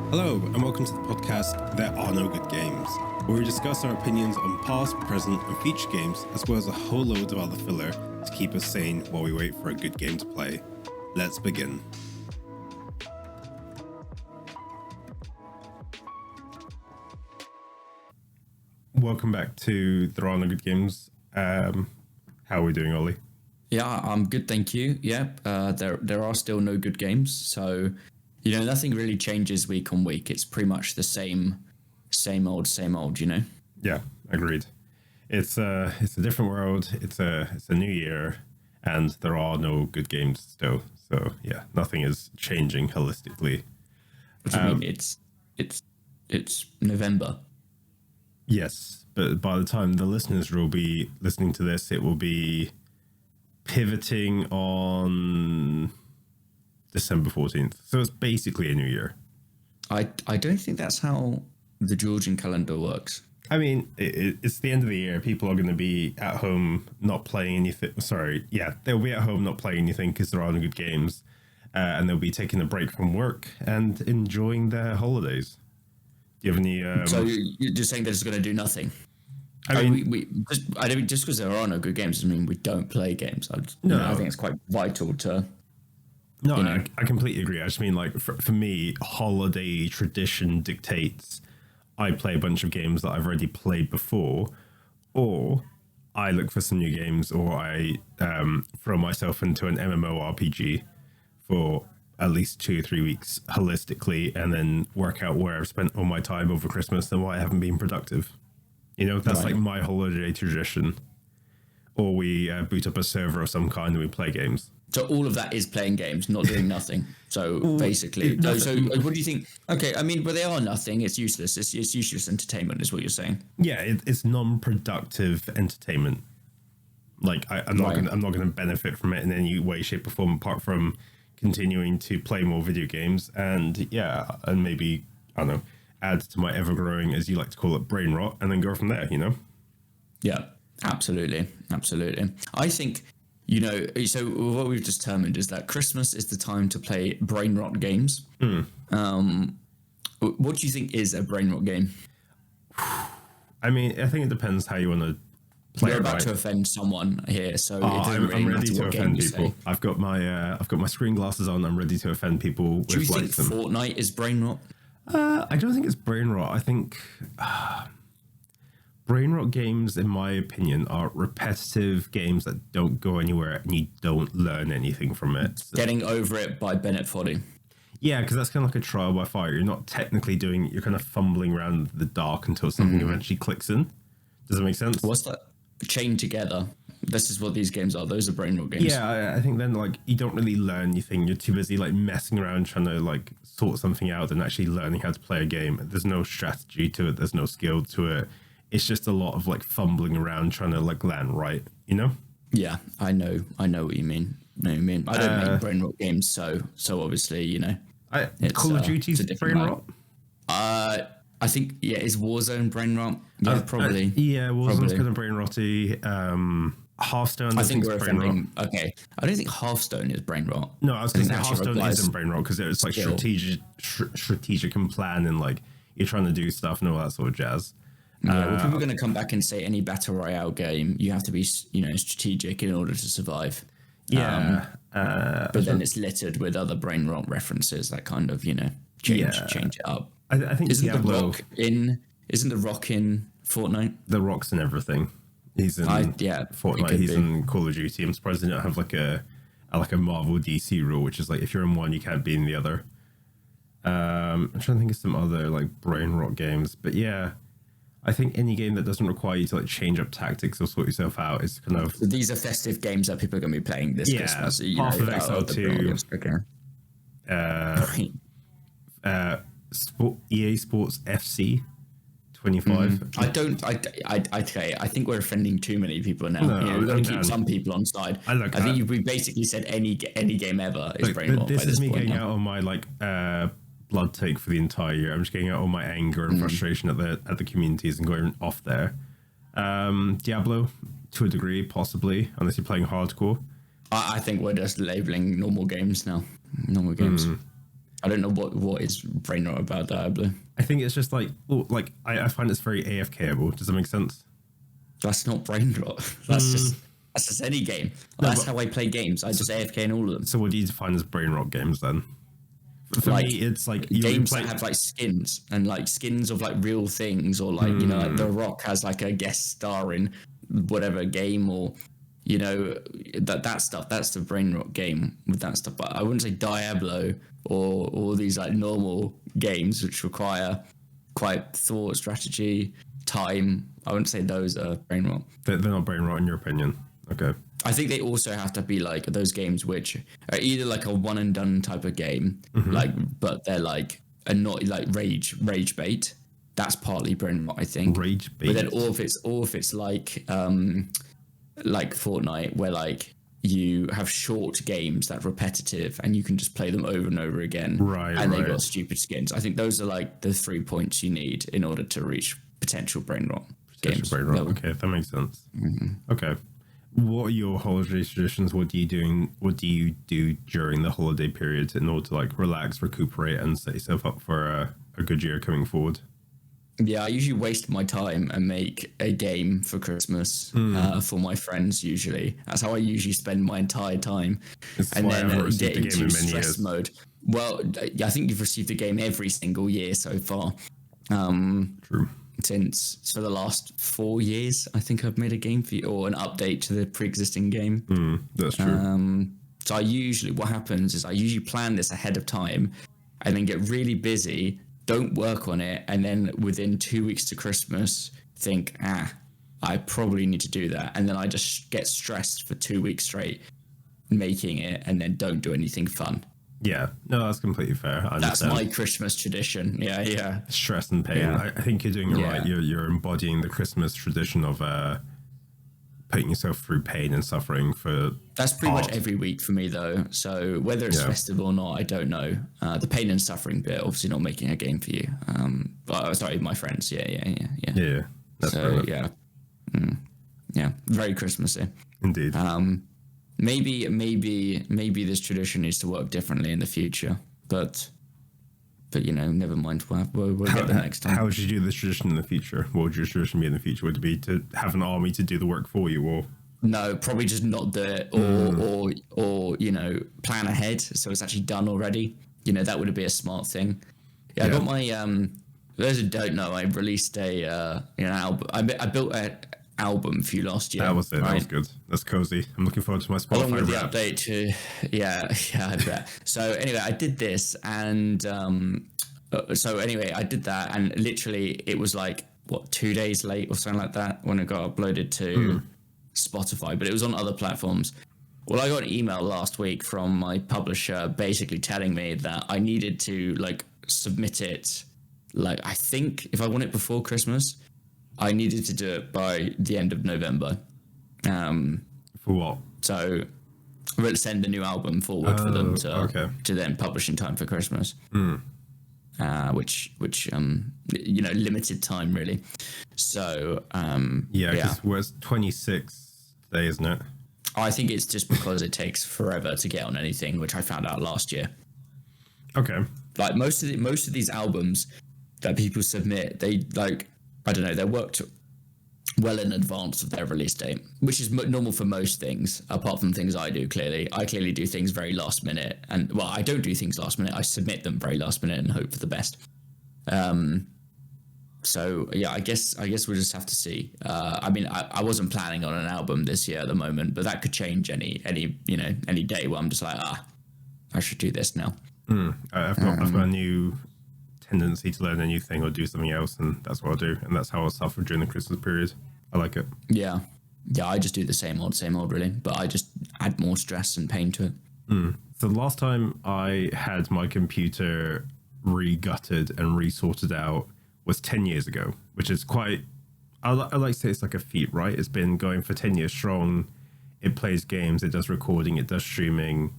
Hello, and welcome to the podcast There Are No Good Games, where we discuss our opinions on past, present, and future games, as well as a whole load of other filler to keep us sane while we wait for a good game to play. Let's begin. Welcome back to There Are No Good Games. How are we doing, Ollie? Yeah, I'm good, thank you. Yep, there are still no good games, so nothing really changes week on week. It's pretty much the same old. Yeah, agreed. It's a different world. It's a new year, and there are no good games still. So yeah, nothing is changing holistically. What do you mean? It's November. Yes, but by the time the listeners will be listening to this, it will be pivoting on December 14th. So it's basically a new year. I don't think that's how the Georgian calendar works. I mean, it's the end of the year. People are going to be at home not playing anything. They'll be at home not playing anything because there are no good games. And they'll be taking a break from work and enjoying their holidays. Do you have any... So you're just saying they're just going to do nothing? I don't just because there are no good games doesn't mean we don't play games. I think it's quite vital to... No, I completely agree. I just mean, like, for me, holiday tradition dictates I play a bunch of games that I've already played before, or I look for some new games, or I throw myself into an MMORPG for at least 2 or 3 weeks holistically, and then work out where I've spent all my time over Christmas and why I haven't been productive. That's like my holiday tradition. Or we boot up a server of some kind and we play games. So all of that is playing games, not doing nothing. So basically, so what do you think? Okay, I mean, but they are nothing. It's useless. It's useless entertainment, is what you're saying. Yeah, it's non-productive entertainment. Like I'm not going to benefit from it in any way, shape, or form, apart from continuing to play more video games and maybe I don't know, add to my ever-growing, as you like to call it, brain rot, and then go from there. Yeah, absolutely. I think. So what we've determined is that Christmas is the time to play brain rot games. What do you think is a brain rot game? I mean, I think it depends how you want to play. We're about to offend someone here, so I'm ready to offend people. I've got my screen glasses on. I'm ready to offend people. Do you think Fortnite is brain rot? I don't think it's brain rot. I think brain rot games, in my opinion, are repetitive games that don't go anywhere and you don't learn anything from it. So, Getting Over It by Bennett Foddy. Yeah, because that's kind of like a trial by fire. You're not technically doing it. You're kind of fumbling around the dark until something eventually clicks in. Does that make sense? What's that? Chained Together. This is what these games are. Those are brain rot games. Yeah, I think then like you don't really learn anything. You're too busy like messing around trying to like sort something out and actually learning how to play a game. There's no strategy to it. There's no skill to it. It's just a lot of like fumbling around trying to like land right, Yeah, I know what you mean. I don't make brain rot games, so obviously, Call of Duty's brain rot. I think is Warzone brain rot. Yeah, probably. Warzone's kind of brain rotty. Hearthstone. I think we're offending. Okay, I don't think Hearthstone is brain rot. No, I was going to say Hearthstone isn't brain rot because it's like strategic and plan and like you're trying to do stuff and all that sort of jazz. Yeah, well, people are going to come back and say any battle royale game, you have to be, strategic in order to survive. Yeah. But then it's littered with other brain rot references that kind of, change it up. I think isn't Diablo, isn't the Rock in Fortnite? The Rock's in everything. He's in Fortnite. He's in Call of Duty. I'm surprised they don't have like a Marvel DC rule, which is like if you're in one, you can't be in the other. I'm trying to think of some other like brain rot games, but yeah. I think any game that doesn't require you to like change up tactics or sort yourself out is kind of... So these are festive games that people are going to be playing this Christmas. Half of XL2. Okay. EA Sports FC 25. I think we're offending too many people now. No, we've got to keep some people on side. I think we basically said any game ever is brain rot. This is me getting out on my like... blood take for the entire year. I'm just getting out all my anger and frustration at the communities and going off there. Diablo, to a degree, possibly, unless you're playing hardcore. I think we're just labeling normal games now. Normal games. I don't know what is brain rot about Diablo. I think it's just like, well, like I find it's very AFKable. Does that make sense? That's not brain rot. That's just any game. No, That's but- how I play games. I just AFK in all of them. So what do you define as brain rot games then? For Like, me, it's like you games play. that have like skins and like skins of like real things, or like, you know, like The Rock has like a guest star in whatever game, or, you know, that stuff. That's the brain rot game with that stuff. But I wouldn't say Diablo or all these like normal games which require quite thought, strategy, time. I wouldn't say those are brain rot. They're not brain rot in your opinion. Okay. I think they also have to be like those games which are either like a one and done type of game, like, but they're like a not like rage bait. That's partly brain rot, I think. Rage bait. But then or if it's like Fortnite, where like you have short games that are repetitive and you can just play them over and over again. Right, And they right. got stupid skins. I think those are like the 3 points you need in order to reach potential brain rot games. Brain rot. level. Okay, that makes sense. Okay. What are your holiday traditions? What do you do during the holiday period in order to like relax, recuperate, and set yourself up for a good year coming forward? Yeah, I usually waste my time and make a game for Christmas for my friends. Usually, that's how I usually spend my entire time. It's And why I then haven't get received a game into in many stress years. mode. Well, I think you've received a game every single year so far. True. Since for the last 4 years, I think I've made a game for you, or an update to the pre-existing game. That's true. So what happens is I usually plan this ahead of time and then get really busy, don't work on it, and then within 2 weeks to Christmas think, I probably need to do that. And then I just get stressed for 2 weeks straight making it, and then don't do anything fun. Yeah. No, that's completely fair. I That's understand. my Christmas tradition. Yeah. Stress and pain. Yeah. I think you're doing it Yeah. right. You're embodying the Christmas tradition of putting yourself through pain and suffering for. That's pretty art. much every week for me, though. So whether it's Yeah. festive or not, I don't know. The pain and suffering bit, obviously not making a game for you. But sorry, my friends. Yeah. Yeah. That's fair So enough. yeah, very Christmassy. Indeed. Maybe this tradition needs to work differently in the future, but you know, never mind. We'll get there next time. How would you do this tradition in the future? What would your tradition be in the future? Would it be to have an army to do the work for you, or No, probably just not do it, or you know, plan ahead so it's actually done already. You know, that would be a smart thing. Yeah, I got my for those who don't know, I released an album. I built an album for you last year. that was it? right? That was good. That's cozy. I'm looking forward to my Spotify Along with the rap. update to I bet. So anyway, I did this, and so anyway, I did that, and literally it was like 2 days late or something like that when it got uploaded to Spotify, but it was on other platforms. Well, I got an email last week from my publisher basically telling me that I needed to like submit it, like I think if I want it before Christmas, I needed to do it by the end of November. For what? So we'll send a new album forward for them okay. to then publish in time for Christmas. Which you know, limited time really. So Yeah, because it's 26 today, isn't it? I think it's just because it takes forever to get on anything, which I found out last year. Okay. Like most of these albums that people submit, they like, I don't know, they're worked well in advance of their release date, which is normal for most things, apart from things I do. I clearly do things very last minute, and well, I don't do things last minute. I submit them very last minute and hope for the best. So yeah, I guess we'll just have to see. I mean, I wasn't planning on an album this year at the moment, but that could change any day where I'm just like, I should do this now. I've got a new tendency to learn a new thing or do something else, and that's what I'll do, and that's how I'll suffer during the Christmas period. I like it. Yeah, I just do the same old really, but I just add more stress and pain to it. So the last time I had my computer re-gutted and re-sorted out was 10 years ago, which is quite, I like to say it's like a feat, right? It's been going for 10 years strong. It plays games, it does recording, it does streaming.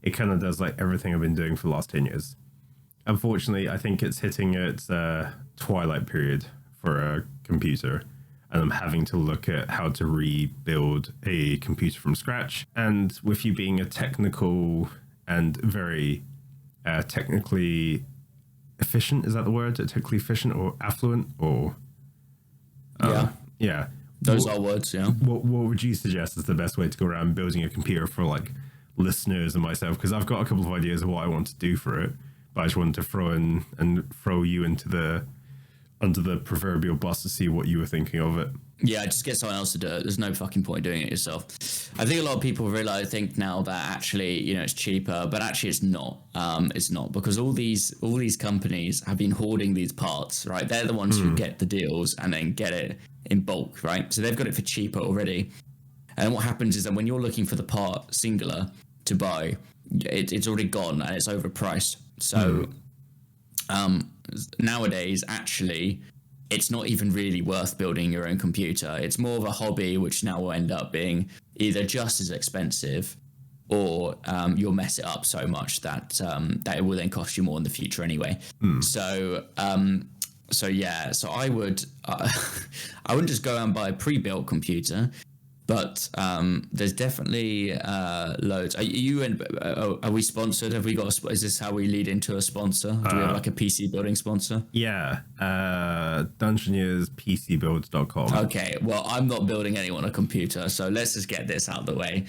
It kind of does like everything I've been doing for the last 10 years. Unfortunately, I think it's hitting its twilight period for a computer, and I'm having to look at how to rebuild a computer from scratch. And with you being a technical and very technically efficient. Is that the word? Technically efficient or affluent or yeah. Those are words. Yeah. What would you suggest is the best way to go around building a computer for like listeners and myself? Because I've got a couple of ideas of what I want to do for it, but I just wanted to throw you under the proverbial bus to see what you were thinking of it. Yeah, just get someone else to do it. There's no fucking point doing it yourself. I think a lot of people think now that actually, it's cheaper, but actually it's not. It's not, because all these companies have been hoarding these parts, right? They're the ones who get the deals and then get it in bulk, right? So they've got it for cheaper already. And what happens is that when you're looking for the part singular to buy, it's already gone and it's overpriced. So nowadays, actually, it's not even really worth building your own computer. It's more of a hobby, which now will end up being either just as expensive, or you'll mess it up so much that it will then cost you more in the future anyway. So I would I wouldn't just go and buy a pre-built computer. But there's definitely loads. Are we sponsored? Have we got? Is this how we lead into a sponsor? Do we have like a PC building sponsor? Yeah, dungeoneerspcbuilds.com. Okay, well, I'm not building anyone a computer, so let's just get this out of the way.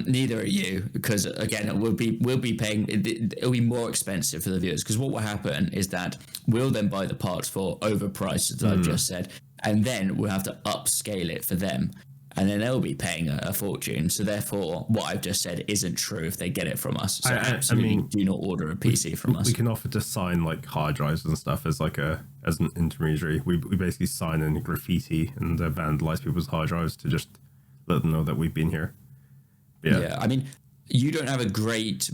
Neither are you, because again, we'll be paying. It'll be more expensive for the viewers, because what will happen is that we'll then buy the parts for overpriced, as I've just said, and then we'll have to upscale it for them. And then they'll be paying a fortune. So therefore, what I've just said isn't true if they get it from us. So absolutely do not order a PC from us. We can offer to sign like hard drives and stuff as an intermediary. We basically sign and graffiti and vandalize people's hard drives to just let them know that we've been here. Yeah, I mean, you don't have a great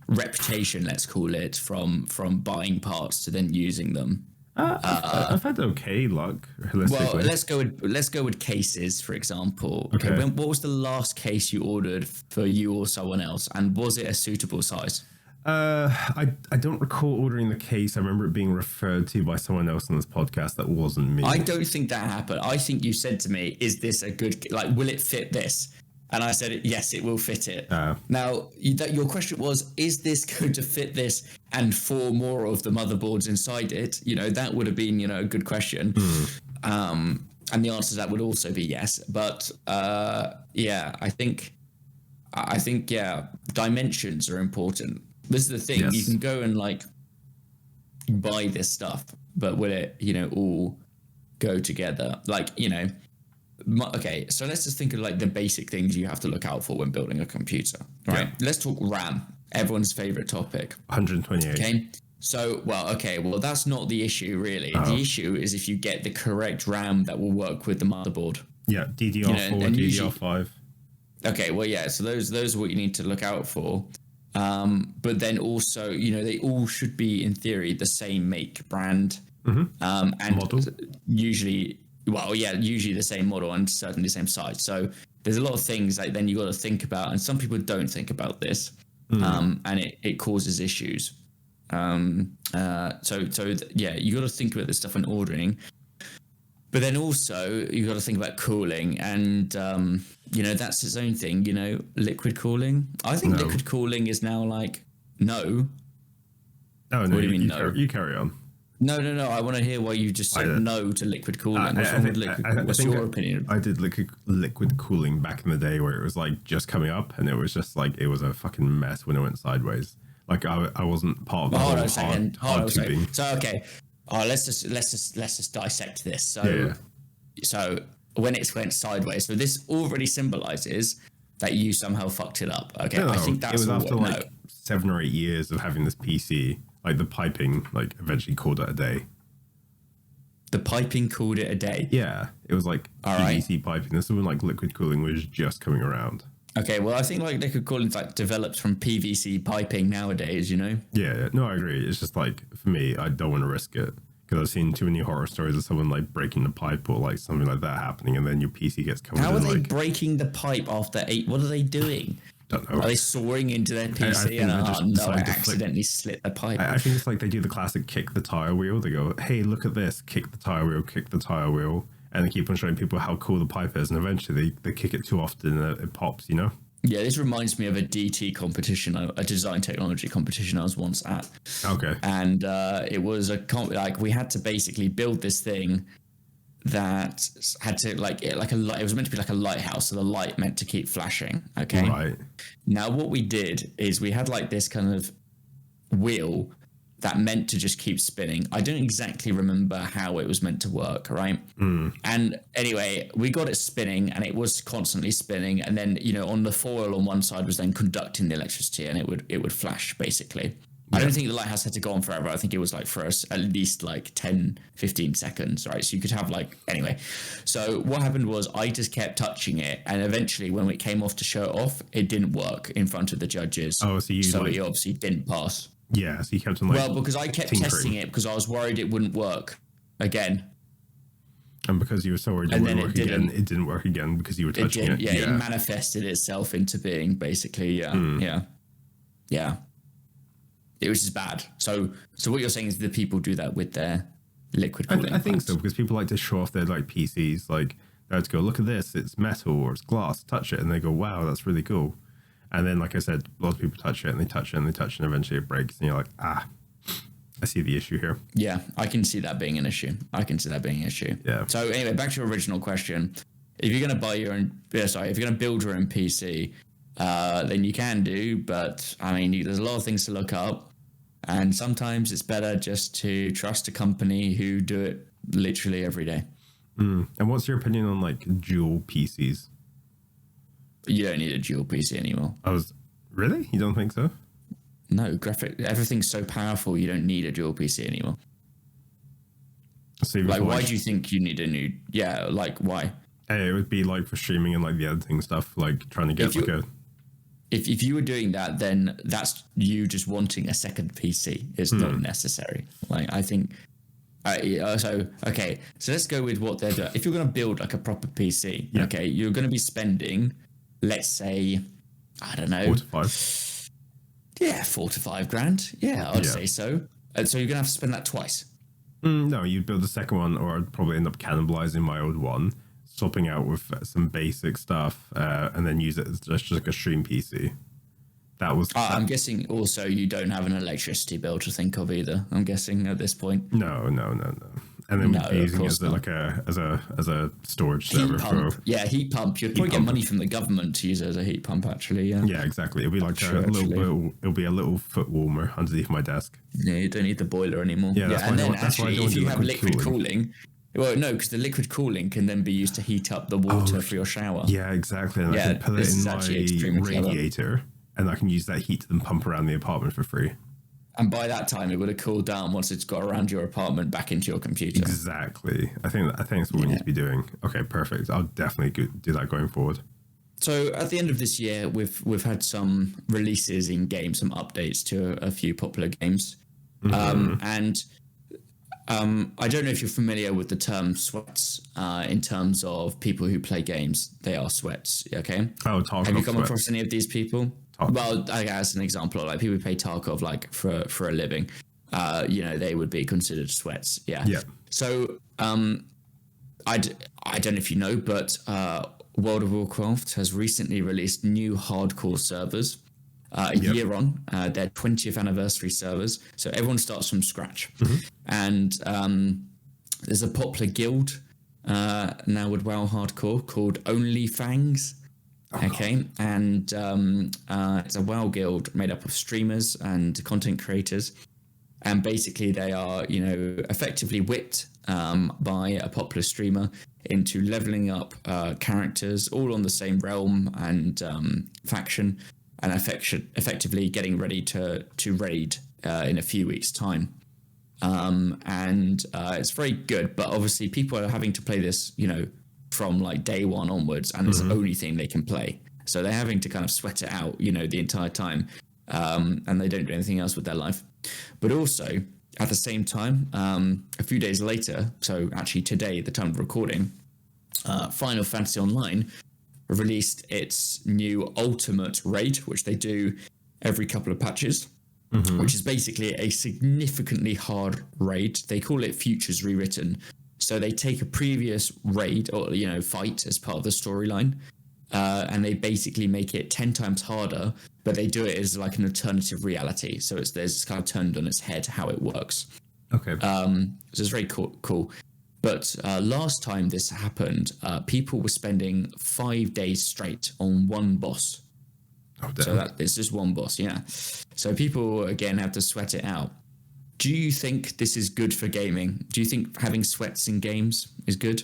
reputation, let's call it, from buying parts to then using them. I've had okay luck. Well, let's go with cases, for example. Okay. What was the last case you ordered for you or someone else, and was it a suitable size? I don't recall ordering the case. I remember it being referred to by someone else on this podcast that wasn't me. I don't think that happened. I think you said to me, "Is this a good? Will it fit this?" And I said, yes, it will fit it. Now, your question was, is this going to fit this and 4 more of the motherboards inside it? That would have been, a good question. And the answer to that would also be yes. But I think dimensions are important. This is the thing. Yes. You can go and buy this stuff, but will it, all go together? Okay, so let's just think of the basic things you have to look out for when building a computer, right? Yeah. Let's talk RAM, everyone's favorite topic. 128. Okay, so, that's not the issue, really. The issue is if you get the correct RAM that will work with the motherboard. Yeah, DDR4, DDR5. Okay, well, yeah, so those are what you need to look out for. But then also, they all should be, in theory, the same make, brand, and model. Usually the same model and certainly the same size. So there's a lot of things then you got to think about, and some people don't think about this, and it causes issues. You got to think about this stuff when ordering, but then also you got to think about cooling, and that's its own thing. Liquid cooling. I think liquid cooling is now no. Oh no! What do you mean no? You carry on. No. I want to hear why you just said no to liquid cooling. What's your opinion? I did liquid cooling back in the day where it was just coming up, and it was just it was a fucking mess when it went sideways. I wasn't part of the whole hard tubing. So okay, let's just dissect this. So when it went sideways, so this already symbolizes that you somehow fucked it up. Okay, no, I think that's it was after 7 or 8 years of having this PC. The piping eventually called it a day. The piping called it a day? Yeah. It was PVC piping. This is when liquid cooling was just coming around. Okay, well I think liquid cooling developed from PVC piping nowadays, Yeah, no, I agree. It's just for me, I don't want to risk it. Because I've seen too many horror stories of someone breaking the pipe or something like that happening, and then your PC gets covered. How are they breaking the pipe after 8? What are they doing? Don't know. Are they soaring into their PC I accidentally slit the pipe? I think it's they do the classic kick the tire wheel. They go, hey, look at this, kick the tire wheel, and they keep on showing people how cool the pipe is, and eventually they kick it too often and it pops, Yeah, this reminds me of a DT competition, a design technology competition I was once at. Okay. And it was like we had to basically build this thing that had to it was meant to be like a lighthouse, so the light meant to keep flashing. Okay. Right. Now what we did is we had like this kind of wheel that meant to just keep spinning. I don't exactly remember how it was meant to work, right? And anyway, we got it spinning and it was constantly spinning. And then, on the foil on one side was then conducting the electricity and it would flash basically. I don't think the lighthouse had to go on forever. I think it was like for us at least like 10, 15 seconds, right? So you could have anyway. So what happened was I just kept touching it. And eventually when it came off to show it off, it didn't work in front of the judges. Oh, so it obviously didn't pass. Yeah, so you kept on because I kept testing it because I was worried it wouldn't work again. And because you were so worried it wouldn't work again, it didn't work again because you were touching it. Yeah, it manifested itself into being basically, yeah. It was just bad. So what you're saying is the people do that with their liquid cooling. I think so, because people like to show off their PCs, they like to go, look at this, it's metal or it's glass, touch it, and they go, wow, that's really cool. And then, like I said, lots of people touch it and they touch it and they touch it and eventually it breaks. And you're like, I see the issue here. Yeah, I can see that being an issue. Yeah. So anyway, back to your original question. If you're going to if you're going to build your own PC, then you can do. But, I mean, there's a lot of things to look up. And sometimes it's better just to trust a company who do it literally every day. And what's your opinion on, dual PCs? You don't need a dual PC anymore. Really? You don't think so? No, everything's so powerful. You don't need a dual PC anymore. So why do you think you need a new? Yeah, why? It would be for streaming and the editing stuff, trying to get If you were doing that, then that's you just wanting a second PC. It's not necessary. I think. So let's go with what they're doing. If you're going to build a proper PC, okay, you're going to be spending, let's say, I don't know, 4 to 5. Yeah, 4 to 5 grand. Yeah, I'd say so. So you're going to have to spend that twice. No, you'd build the second one, or I'd probably end up cannibalizing my old one, swapping out with some basic stuff, and then use it as just a stream PC. I'm guessing also you don't have an electricity bill to think of either. I'm guessing at this point. No. And then we'd be using it as a storage server. Heat pump. You'd probably get money from the government to use it as a heat pump, actually. Yeah. Yeah, exactly. It'll be it'll be a little foot warmer underneath my desk. Yeah, you don't need the boiler anymore. Yeah, if you have liquid cooling. Well, no, because the liquid cooling can then be used to heat up the water for your shower. Yeah, exactly. And I can put it in my radiator, and I can use that heat to then pump around the apartment for free. And by that time, it would have cooled down once it's got around your apartment back into your computer. Exactly. I think that's what we need to be doing. Okay, perfect. I'll definitely do that going forward. So at the end of this year, we've had some releases in games, some updates to a few popular games. And I don't know if you're familiar with the term sweats in terms of people who play games. They are sweats, okay? Oh, Have you come across any of these people? Well, as an example, people who play Tarkov for a living, they would be considered sweats. Yeah. So I don't know if you know, but World of Warcraft has recently released new hardcore servers. Year on their 20th anniversary servers, so everyone starts from scratch. And there's a popular guild now with WoW Hardcore called Only Fangs. Okay, and it's a WoW guild made up of streamers and content creators, and basically they are effectively whipped by a popular streamer into leveling up characters all on the same realm and faction, and effectively getting ready to raid in a few weeks' time. And it's very good, but obviously people are having to play this, from day one onwards, and it's the only thing they can play. So they're having to kind of sweat it out, the entire time, and they don't do anything else with their life. But also, at the same time, a few days later, so actually today, the time of recording, Final Fantasy Online released its new Ultimate Raid, which they do every couple of patches, which is basically a significantly hard raid. They call it Futures Rewritten. So they take a previous raid or, fight as part of the storyline, and they basically make it 10 times harder, but they do it as like an alternative reality. So there's kind of turned on its head how it works. Okay. So it's very cool. But last time this happened, people were spending 5 days straight on one boss. Oh, damn. So it's just one boss, yeah. So people, again, have to sweat it out. Do you think this is good for gaming? Do you think having sweats in games is good?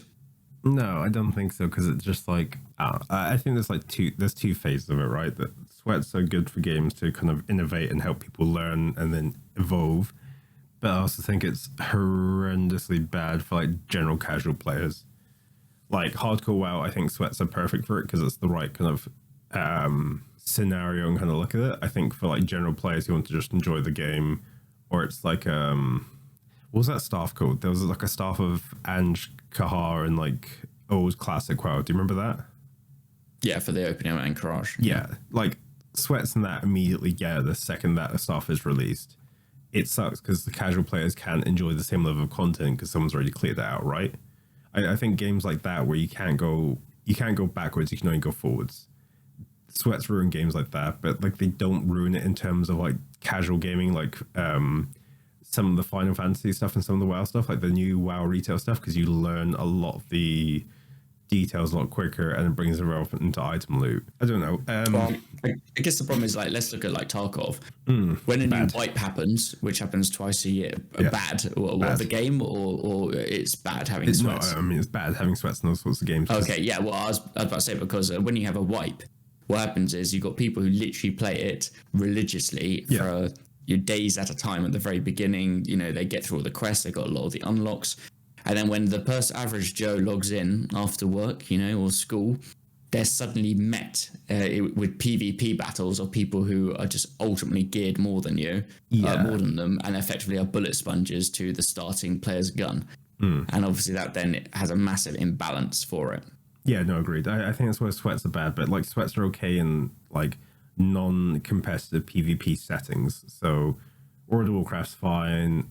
No, I don't think so, because it's just like I think there's two phases of it, right? That sweats are good for games to kind of innovate and help people learn and then evolve, but I also think it's horrendously bad for like general casual players. Like hardcore WoW, I think sweats are perfect for it because it's the right kind of scenario and kind of look at it. I think for like general players who want to just enjoy the game, or it's like what was that staff called? There was like a staff of Anj Kahar and like old classic WoW. Do you remember that? Yeah, for the opening and Courage. Yeah, like sweats and that immediately get the second that a staff is released. It sucks because the casual players can't enjoy the same level of content because someone's already cleared that out, right? I think games like that where you can't go backwards, you can only go forwards. Sweats ruin games like that, but like they don't ruin it in terms of like casual gaming, like some of the Final Fantasy stuff and some of the WoW stuff, like the new WoW retail stuff, because you learn a lot of the details a lot quicker and it brings it relevant into item loot. I don't know. Well, I guess the problem is like, let's look at like Tarkov. When a new wipe happens, which happens twice a year, bad or the game, or it's bad having sweats. No, I mean it's bad having sweats in those sorts of games. Okay, yeah. Well, I was about to say, because when you have a wipe, what happens is you've got people who literally play it religiously for your days at a time at the very beginning. You know, they get through all the quests, they got a lot of the unlocks. And then when the average Joe logs in after work, you know, or school, they're suddenly met with PvP battles of people who are just ultimately geared more than you, more than them, and effectively are bullet sponges to the starting player's gun. And obviously that then has a massive imbalance for it. Yeah, no, agreed. I think that's where sweats are bad, but like sweats are okay in like non-competitive PvP settings. So World of Warcraft's fine,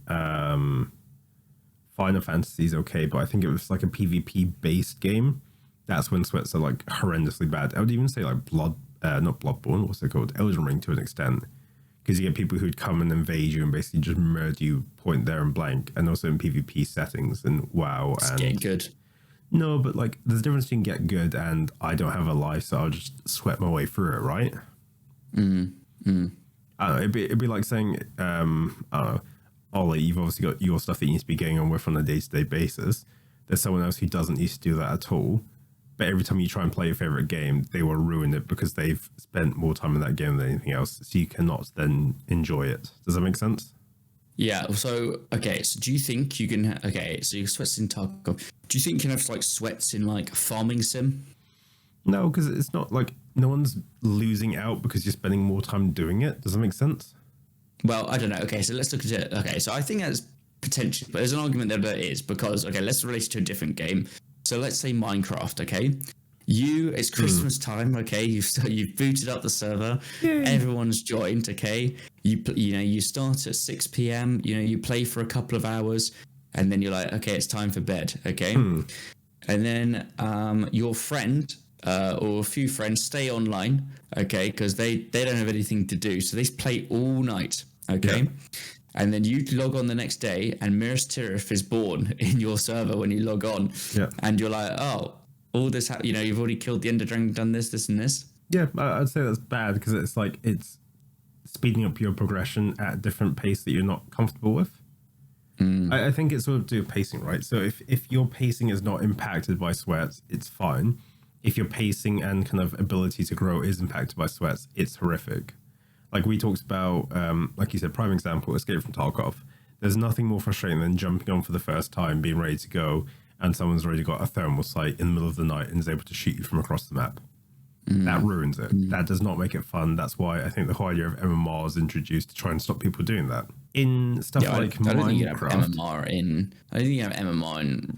Final Fantasy's okay, but I think it was like a PvP based game. That's when sweats are like horrendously bad. I would even say like not Bloodborne, what's it called? Elden Ring to an extent. Because you get people who'd come and invade you and basically just murder you point there and blank, and also in PvP settings and WoW. It's getting good. No, but like there's a difference between get good and I don't have a life, so I'll just sweat my way through it, right? I don't know, it'd be like saying, I don't know, Ollie, you've obviously got your stuff that you need to be getting on with on a day-to-day basis. There's someone else who doesn't used to do that at all, but every time you try and play your favorite game, they will ruin it because they've spent more time in that game than anything else, so you cannot then enjoy it. Does that make sense? Yeah. So, okay. So, do you think you can? So your sweats in Tarkov. Do you think you can have like sweats in like farming sim? No, because it's not like no one's losing out because you're spending more time doing it. Does that make sense? Well, I don't know. Okay, so let's look at it. Okay, so I think that's potential, but there's an argument there that it is because let's relate it to a different game. So let's say Minecraft. Okay, it's Christmas time. Okay, you've booted up the server. Yay. Everyone's joined. Okay, you start at 6 p.m. You know, you play for a couple of hours, and then you're like, okay, it's time for bed. Okay, and then your friend or a few friends stay online. Okay, because they don't have anything to do, so they play all night. Okay. Yeah. And then you log on the next day, and Miras Tirith is born in your server when you log on. Yeah. And you're like, oh, all this, you've already killed the Ender Dragon, done this, and this. Yeah, I'd say that's bad because it's like it's speeding up your progression at a different pace that you're not comfortable with. I think it's sort of to do with pacing, right? So if your pacing is not impacted by sweats, it's fine. If your pacing and kind of ability to grow is impacted by sweats, it's horrific. Like we talked about, like you said, prime example, Escape from Tarkov. There's nothing more frustrating than jumping on for the first time, being ready to go, and someone's already got a thermal sight in the middle of the night and is able to shoot you from across the map. That ruins it. That does not make it fun. That's why I think the whole idea of MMR is introduced to try and stop people doing that. In stuff like Minecraft, I don't think you have MMR in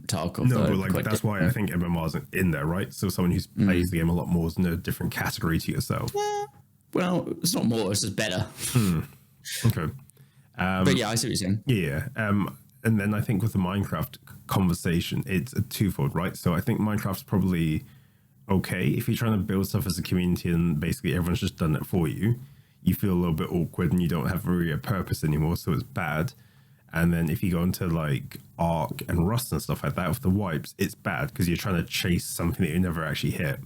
Tarkov. No, but that's why I think MMR is in there, right? So someone who plays the game a lot more is in a different category to yourself. Well, it's not more, it's just better. Okay. But yeah, I see what you're saying. Yeah. And then I think with the Minecraft conversation, it's a twofold, right? So I think Minecraft's probably okay. If you're trying to build stuff as a community and basically everyone's just done it for you, you feel a little bit awkward and you don't have really a purpose anymore, so it's bad. And then if you go into like Arc and Rust and stuff like that with the wipes, it's bad because you're trying to chase something that you never actually hit.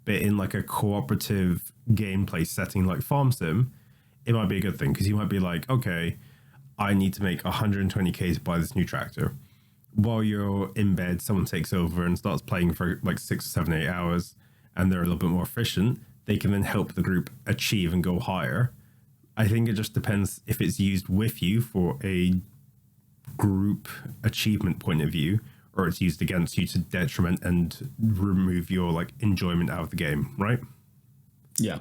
But in like a cooperative gameplay setting like Farm Sim, it might be a good thing because you might be like, okay, I need to make 120k to buy this new tractor. While you're in bed, someone takes over and starts playing for like 6 or 7, 8 hours, and they're a little bit more efficient. They can then help the group achieve and go higher. I think it just depends if it's used with you for a group achievement point of view, or it's used against you to detriment and remove your like enjoyment out of the game, right? Yeah,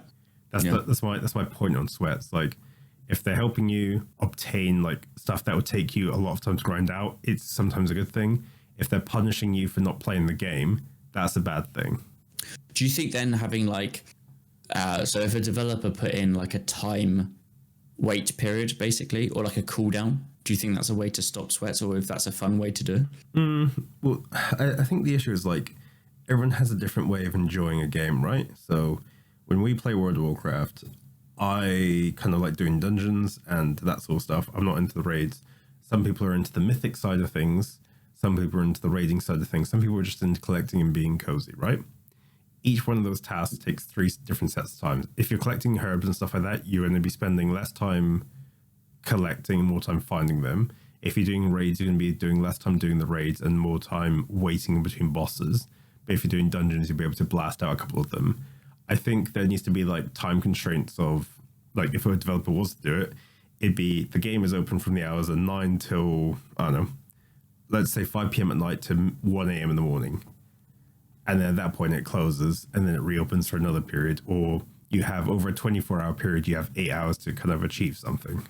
that's my point on sweats. Like, if they're helping you obtain like stuff that would take you a lot of time to grind out, it's sometimes a good thing. If they're punishing you for not playing the game, that's a bad thing. Do you think then having like, so if a developer put in like a time wait period basically, or like a cooldown, do you think that's a way to stop sweats, or if that's a fun way to do? Well, I think the issue is like everyone has a different way of enjoying a game, right? So when we play World of Warcraft, I kind of like doing dungeons and that sort of stuff. I'm not into the raids. Some people are into the mythic side of things. Some people are into the raiding side of things. Some people are just into collecting and being cozy, right? Each one of those tasks takes 3 different sets of time. If you're collecting herbs and stuff like that, you're going to be spending less time collecting and more time finding them. If you're doing raids, you're going to be doing less time doing the raids and more time waiting in between bosses. But if you're doing dungeons, you'll be able to blast out a couple of them. I think there needs to be like time constraints of like if a developer was to do it, it'd be the game is open from the hours of 9 till, I don't know, let's say 5 p.m. at night to 1 a.m. in the morning. And then at that point it closes and then it reopens for another period. Or you have over a 24-hour period, you have 8 hours to kind of achieve something.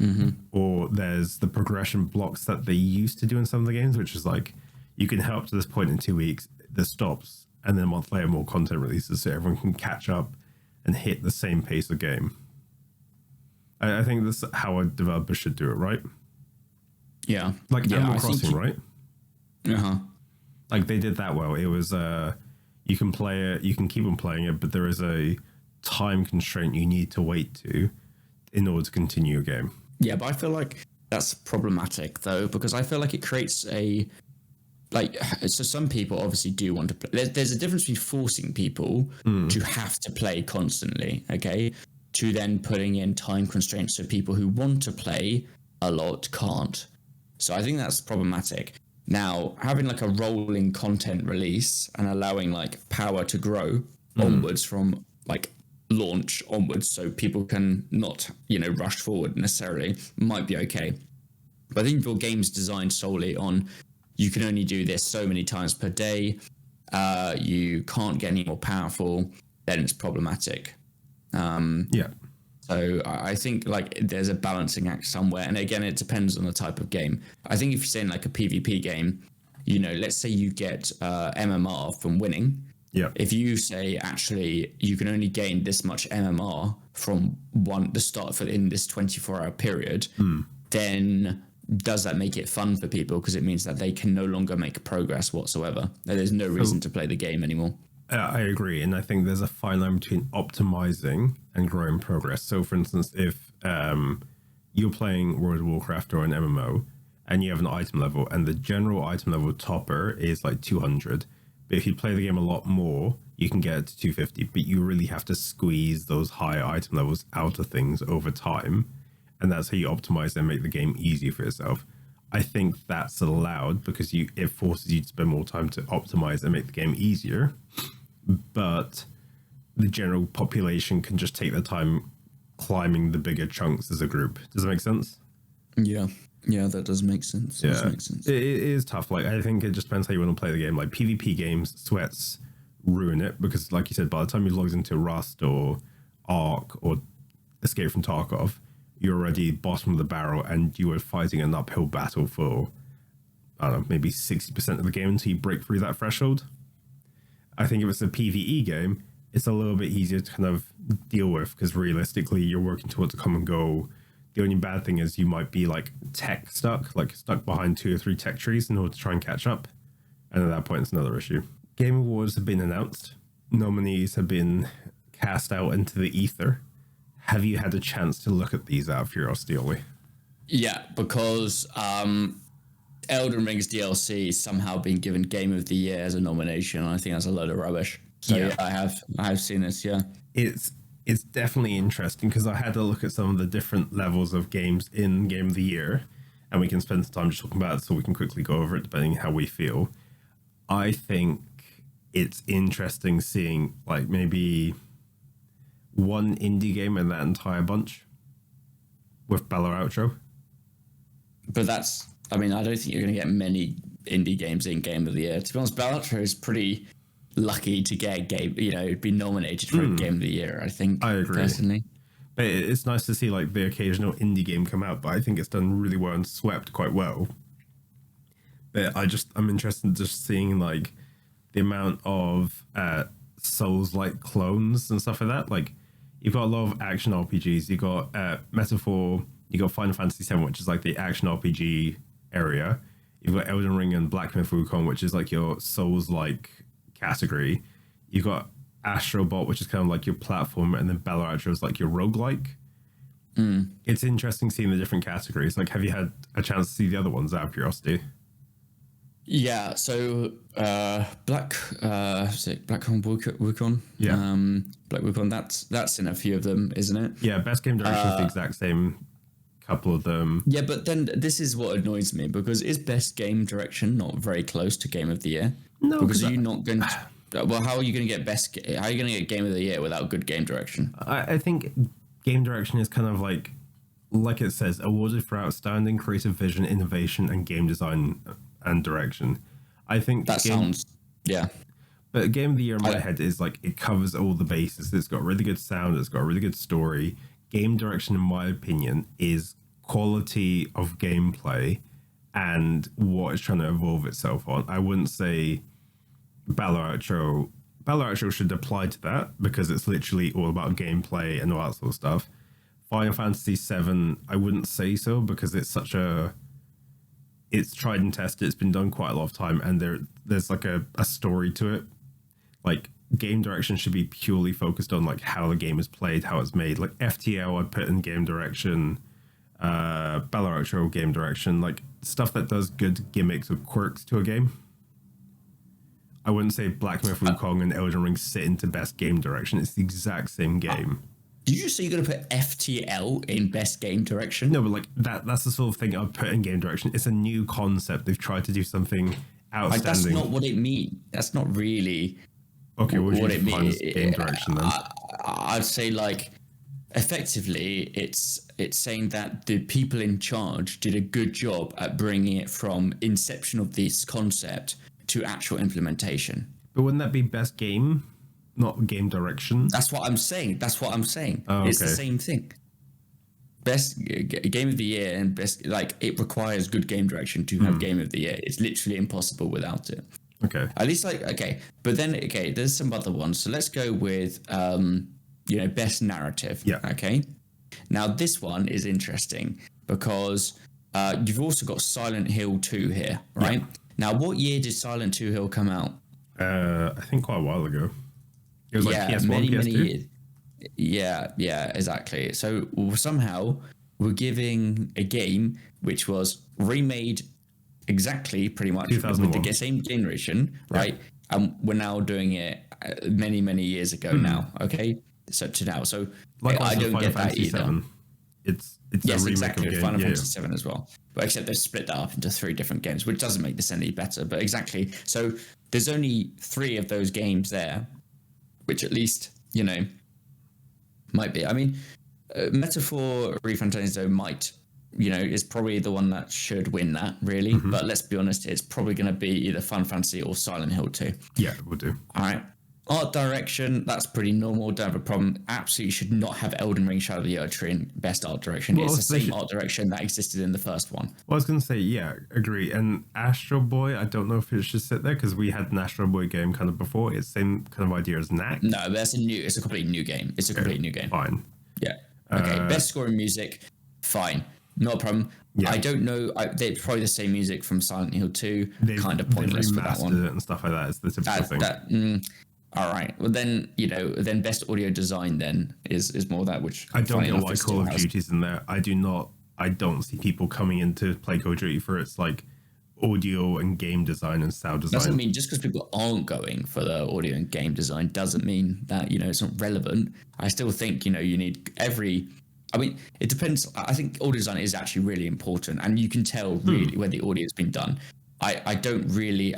Mm-hmm. Or there's the progression blocks that they used to do in some of the games, which is like you can help to this point in 2 weeks, this stops, and then a month later more content releases so everyone can catch up and hit the same pace of game. I think that's how a developer should do it, right? Yeah. Like Animal Crossing, right? Uh-huh. Like they did that well. It was you can play it, you can keep on playing it, but there is a time constraint you need to wait to in order to continue a game. Yeah, but I feel like that's problematic though, because I feel like it creates a like, so some people obviously do want to play. There's a difference between forcing people to have to play constantly, okay, to then putting in time constraints so people who want to play a lot can't. So I think that's problematic. Now, having like a rolling content release and allowing like power to grow onwards from like launch onwards, so people can not, rush forward necessarily, might be okay. But I think if your game's designed solely on you can only do this so many times per day, you can't get any more powerful, then it's problematic. Yeah. So I think like there's a balancing act somewhere. And again, it depends on the type of game. I think if you're saying like a PvP game, let's say you get MMR from winning. Yeah. If you say actually you can only gain this much MMR from the start in this 24-hour period, then does that make it fun for people? Because it means that they can no longer make progress whatsoever. There's no reason to play the game anymore. I agree. And I think there's a fine line between optimizing and growing progress. So, for instance, if you're playing World of Warcraft or an MMO and you have an item level and the general item level topper is like 200, but if you play the game a lot more, you can get it to 250, but you really have to squeeze those higher item levels out of things over time. And that's how you optimize and make the game easier for yourself. I think that's allowed because it forces you to spend more time to optimize and make the game easier. But the general population can just take their time climbing the bigger chunks as a group. Does that make sense? Yeah. Yeah, that does make sense. Yeah. It is tough. Like, I think it just depends how you want to play the game. Like PvP games, sweats ruin it because, like you said, by the time you log into Rust or Arc or Escape from Tarkov, you're already bottom of the barrel and you are fighting an uphill battle for, I don't know, maybe 60% of the game until you break through that threshold. I think if it's a PvE game, it's a little bit easier to kind of deal with because realistically you're working towards a common goal. The only bad thing is you might be like tech stuck behind 2 or 3 tech trees in order to try and catch up. And at that point, it's another issue. Game Awards have been announced. Nominees have been cast out into the ether. Have you had a chance to look at these out of curiosity, Ollie? Yeah, because Elden Ring's DLC is somehow been given Game of the Year as a nomination. I think that's a load of rubbish. So yeah, I have seen this. Yeah, it's definitely interesting because I had a look at some of the different levels of games in Game of the Year, and we can spend some time just talking about it so we can quickly go over it depending how we feel. I think it's interesting seeing like maybe one indie game in that entire bunch with Bella Outro. But I don't think you're going to get many indie games in Game of the Year. To be honest, Bella Outro is pretty lucky to get a game, be nominated for a Game of the Year, I think. I agree. Personally. But it's nice to see like the occasional indie game come out, but I think it's done really well and swept quite well. But I'm interested in just seeing like the amount of Souls-like clones and stuff like that. Like you've got a lot of action RPGs. You got Metaphor. You got Final Fantasy VII, which is like the action RPG area. You've got Elden Ring and Black Myth Wukong, which is like your Souls-like category. You've got Astro Bot, which is kind of like your platform, and then Bella Outro is like your roguelike. It's interesting seeing the different categories. Like, have you had a chance to see the other ones out of curiosity? Yeah, so Black Wukong? Yeah. Black Wukong, that's in a few of them, isn't it? Yeah, Best Game Direction is the exact same couple of them. Yeah, but then this is what annoys me, because is Best Game Direction not very close to Game of the Year? No, because you're not going to... Well, how are you going to get How are you going to get Game of the Year without good game direction? I think game direction is kind of like it says, awarded for outstanding creative vision, innovation, and game design and direction. I think that sounds... Yeah. But Game of the Year in my head is like, it covers all the bases. It's got really good sound. It's got a really good story. Game direction, in my opinion, is quality of gameplay and what it's trying to evolve itself on. I wouldn't say Bella Outro should apply to that because it's literally all about gameplay and all that sort of stuff. Final Fantasy VII, I wouldn't say so because it's tried and tested. It's been done quite a lot of time, and there's like a story to it. Like game direction should be purely focused on like how the game is played, how it's made. Like FTL, I'd put in game direction. Bella Outro game direction, like stuff that does good gimmicks or quirks to a game. I wouldn't say Black Myth Wukong and Elden Ring sit into best game direction. It's the exact same game. Did you say you're going to put FTL in best game direction? No, but like that's the sort of thing I'd put in game direction. It's a new concept. They've tried to do something outstanding. Like, that's not what it means. That's not really what it means. Game direction then. I'd say like effectively it's saying that the people in charge did a good job at bringing it from inception of this concept to actual implementation. But wouldn't that be best game, not game direction? That's what I'm saying. Oh, okay. It's the same thing. Best game of the year and best, like, it requires good game direction to have game of the year. It's literally impossible without it. Okay. At least but then there's some other ones. So let's go with best narrative. Yeah. Okay. Now this one is interesting because you've also got Silent Hill 2 here, right? Yeah. Now, what year did Silent Hill come out? I think quite a while ago. It was PS1, many PS2? years. Yeah, exactly. So somehow we're giving a game which was remade exactly pretty much with the same generation, right? Yeah. And we're now doing it many years ago now. Okay, so to now. So I don't get that either. It's a remake exactly. of Final Fantasy VII as well, but except they've split that up into 3 different games, which doesn't make this any better. But exactly, so there's only 3 of those games there, which at least might be. I mean, Metaphor ReFantazio might, is probably the one that should win that really. Mm-hmm. But let's be honest, it's probably going to be either Final Fantasy or Silent Hill 2. Yeah, we'll do. All right. Art direction, that's pretty normal. Don't have a problem. Absolutely should not have Elden Ring Shadow of the Erdtree in best art direction. Well, it's the same art direction that existed in the first one. Well, I was going to say, yeah, agree. And Astro Boy, I don't know if it should sit there because we had an Astro Boy game kind of before. It's the same kind of idea as Knack. No, but it's a completely new game. It's a completely new game. Fine. Yeah. Okay. Best score in music, fine. not a problem. Yeah. I don't know. They're probably the same music from Silent Hill 2. Kind of pointless for that one. It and stuff like that. It's the typical thing. All right. Well, then, then best audio design then is more that, which I don't know why Call of Duty's in there. I don't see people coming in to play Call of Duty for its like audio and game design and sound design. Doesn't mean just because people aren't going for the audio and game design doesn't mean that, it's not relevant. I still think, you need it depends. I think audio design is actually really important, and you can tell really where the audio has been done. I don't really,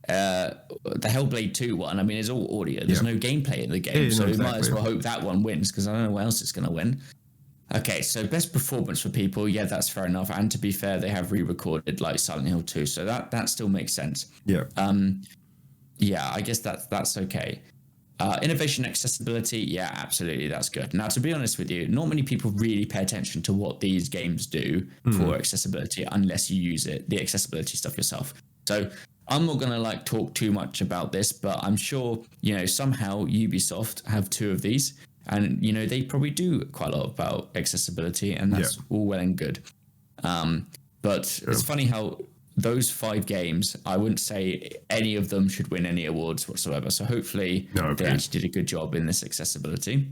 the Hellblade 2 one, is all audio. There's no gameplay in the game, so we might as well hope that one wins, because I don't know what else it's going to win. Okay, so best performance for people, yeah, that's fair enough. And to be fair, they have re-recorded like Silent Hill 2, so that still makes sense. Yeah. Yeah, I guess that's okay. Innovation, accessibility, yeah, absolutely, that's good. Now, to be honest with you, not many people really pay attention to what these games do for accessibility unless you use the accessibility stuff yourself. So I'm not going to talk too much about this, but I'm sure, somehow Ubisoft have 2 of these. And, they probably do quite a lot about accessibility, and that's all well and good. But it's funny how those 5 games, I wouldn't say any of them should win any awards whatsoever. So hopefully they actually did a good job in this accessibility.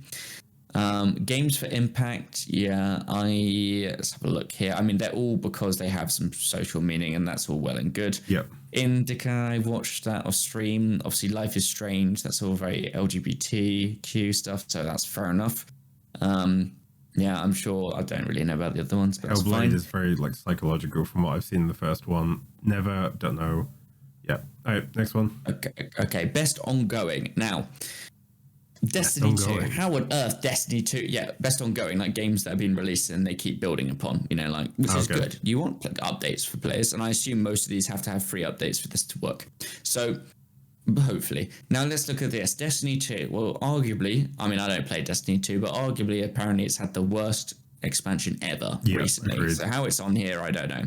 Games for impact, let's have a look here. They're all because they have some social meaning, and that's all well and good. Yep. Indica, I watched that off stream. Obviously, Life is Strange. That's all very LGBTQ stuff, so that's fair enough. I'm sure I don't really know about the other ones, but that's fine. Hellblade is very psychological from what I've seen in the first one. Never, don't know. Yeah. All right, next one. Okay. Best ongoing. Now, Destiny 2. How on earth Destiny 2? Yeah, best ongoing, games that have been released and they keep building upon, which is good. You want updates for players, and I assume most of these have to have free updates for this to work. So, hopefully. Now, let's look at this. Destiny 2. Well, arguably, I don't play Destiny 2, but arguably, apparently, it's had the worst expansion ever recently. Agreed. So, how it's on here, I don't know.